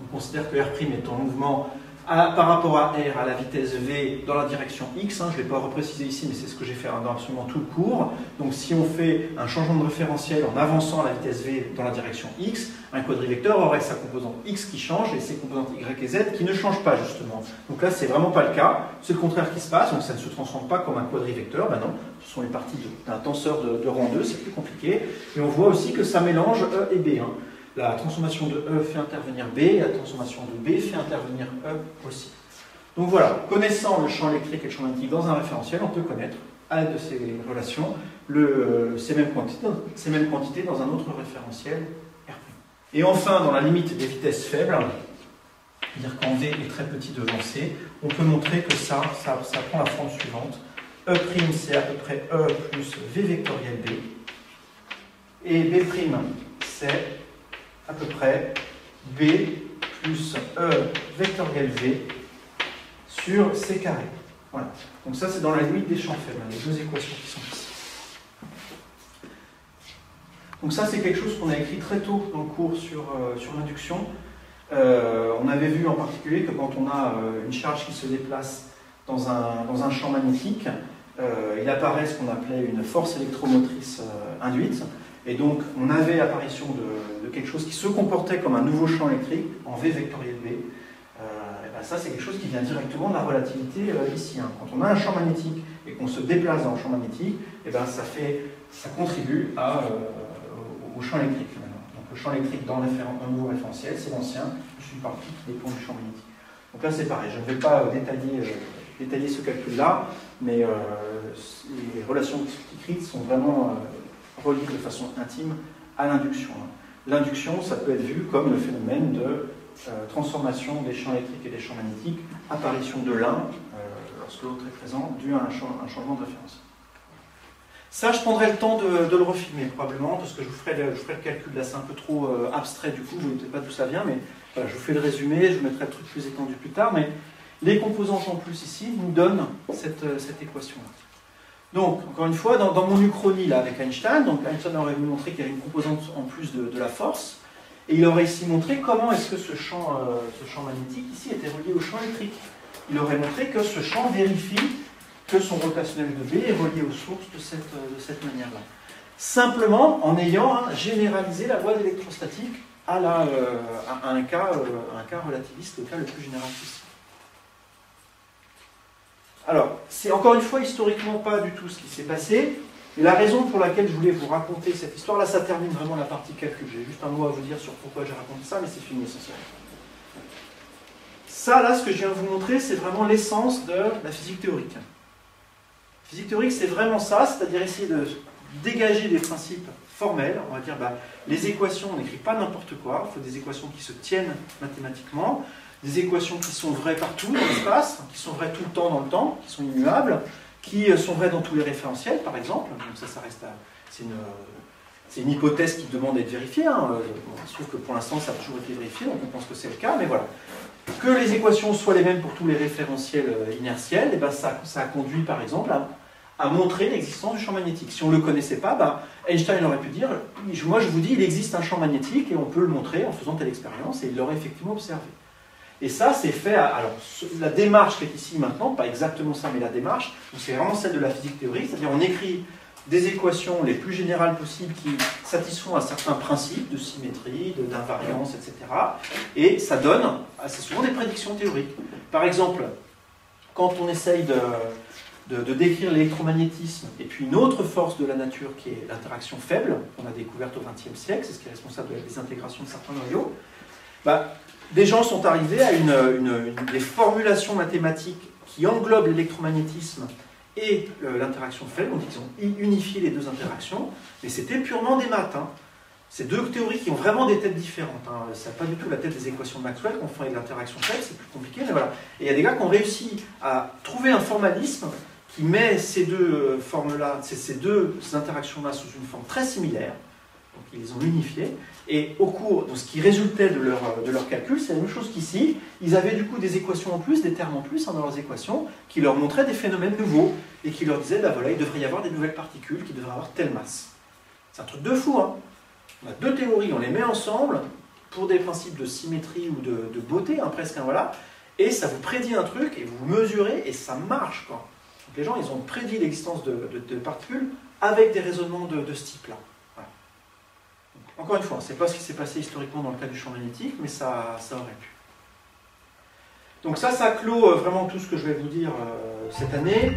on considère que R' est en mouvement par rapport à R à la vitesse v dans la direction x. Je ne vais pas repréciser ici, mais c'est ce que j'ai fait dans absolument tout le cours. Donc si on fait un changement de référentiel en avançant à la vitesse v dans la direction x, un quadrivecteur aurait sa composante x qui change et ses composantes y et z qui ne changent pas justement. Donc là, c'est vraiment pas le cas. C'est le contraire qui se passe, donc ça ne se transforme pas comme un quadrivecteur. Ben non, ce sont les parties d'un tenseur de rang 2, c'est plus compliqué. Et on voit aussi que ça mélange E et B. La transformation de E fait intervenir B, et la transformation de B fait intervenir E aussi. Donc voilà, connaissant le champ électrique et le champ magnétique dans un référentiel, on peut connaître, à l'aide de ces relations, ces mêmes quantités dans un autre référentiel R'. Et enfin, dans la limite des vitesses faibles, c'est-à-dire quand V est très petit devant C, on peut montrer que ça prend la forme suivante. E' c'est à peu près E plus V vectoriel B, et B' c'est à peu près B plus E vectoriel V sur C carré. Voilà. Donc ça, c'est dans la limite des champs faibles, les deux équations qui sont ici. Donc ça, c'est quelque chose qu'on a écrit très tôt dans le cours sur l'induction. On avait vu en particulier que quand on a une charge qui se déplace dans un champ magnétique, il apparaît ce qu'on appelait une force électromotrice induite. Et donc, on avait l'apparition de quelque chose qui se comportait comme un nouveau champ électrique en V vectoriel B. Et ben ça, c'est quelque chose qui vient directement de la relativité ici. Quand on a un champ magnétique et qu'on se déplace dans le champ magnétique, et ben ça contribue au champ électrique finalement. Donc le champ électrique dans un nouveau référentiel, c'est l'ancien, je suis parti qui dépend du champ magnétique. Donc là, c'est pareil. Je ne vais pas détailler ce calcul-là, mais les relations écrites sont vraiment reliées de façon intime à l'induction. L'induction, ça peut être vu comme le phénomène de transformation des champs électriques et des champs magnétiques, apparition de l'un lorsque l'autre est présent, dû à un changement de référence. Ça, je prendrai le temps de le refilmer probablement, parce que je vous ferai le calcul là, c'est un peu trop abstrait du coup, vous ne savez pas d'où ça vient, mais voilà, je vous fais le résumé, je vous mettrai le truc plus étendu plus tard, mais les composantes en plus ici nous donnent cette équation-là. Donc, encore une fois, dans mon uchronie là, avec Einstein, donc Einstein aurait voulu montrer qu'il y avait une composante en plus de la force, et il aurait ici montré comment est-ce que ce champ magnétique ici était relié au champ électrique. Il aurait montré que ce champ vérifie que son rotationnel de B est relié aux sources de cette manière-là. Simplement en ayant généralisé la loi d'électrostatique à un cas relativiste, le cas le plus général possible. Alors, c'est encore une fois historiquement pas du tout ce qui s'est passé, et la raison pour laquelle je voulais vous raconter cette histoire, là ça termine vraiment la partie calcul, j'ai juste un mot à vous dire sur pourquoi j'ai raconté ça, mais c'est fini essentiellement. Ça là, ce que je viens de vous montrer, c'est vraiment l'essence de la physique théorique. La physique théorique, c'est vraiment ça, c'est-à-dire essayer de dégager des principes formels, on va dire, les équations, on n'écrit pas n'importe quoi, il faut des équations qui se tiennent mathématiquement, des équations qui sont vraies partout dans l'espace, qui sont vraies tout le temps dans le temps, qui sont immuables, qui sont vraies dans tous les référentiels, par exemple. Donc ça reste c'est une hypothèse qui demande d'être vérifiée. Il se trouve que pour l'instant, ça a toujours été vérifié, donc on pense que c'est le cas, mais voilà. Que les équations soient les mêmes pour tous les référentiels inertiels, et ben ça a conduit, par exemple, à montrer l'existence du champ magnétique. Si on ne le connaissait pas, Einstein aurait pu dire, moi je vous dis, il existe un champ magnétique, et on peut le montrer en faisant telle expérience, et il l'aurait effectivement observé. Et ça, c'est fait alors, la démarche qui est ici maintenant, pas exactement ça, mais la démarche, c'est vraiment celle de la physique théorique, c'est-à-dire on écrit des équations les plus générales possibles qui satisfont à certains principes de symétrie, d'invariance, etc. Et ça donne assez souvent des prédictions théoriques. Par exemple, quand on essaye de décrire l'électromagnétisme et puis une autre force de la nature qui est l'interaction faible, qu'on a découverte au XXe siècle, c'est ce qui est responsable de la désintégration de certains noyaux, des gens sont arrivés à des formulations mathématiques qui englobent l'électromagnétisme et l'interaction faible. Donc ils ont unifié les deux interactions, mais c'était purement des maths. Hein. C'est deux théories qui ont vraiment des têtes différentes. Hein. Ça n'a pas du tout la tête des équations de Maxwell qu'on fait avec l'interaction faible, c'est plus compliqué, mais voilà. Et il y a des gars qui ont réussi à trouver un formalisme qui met ces deux formes-là, ces deux interactions-là sous une forme très similaire. Donc ils les ont unifiées. Et au cours de ce qui résultait de leur calcul, c'est la même chose qu'ici. Ils avaient du coup des équations en plus, des termes en plus dans leurs équations, qui leur montraient des phénomènes nouveaux et qui leur disaient, voilà, il devrait y avoir des nouvelles particules qui devraient avoir telle masse. C'est un truc de fou, hein. On a deux théories, on les met ensemble pour des principes de symétrie ou de beauté, hein, presque, hein, voilà, et ça vous prédit un truc, et vous mesurez, et ça marche, quoi. Donc les gens, ils ont prédit l'existence de particules avec des raisonnements de ce type-là. Voilà. Encore une fois, c'est pas ce qui s'est passé historiquement dans le cas du champ magnétique, mais ça aurait pu. Donc ça clôt vraiment tout ce que je vais vous dire cette année.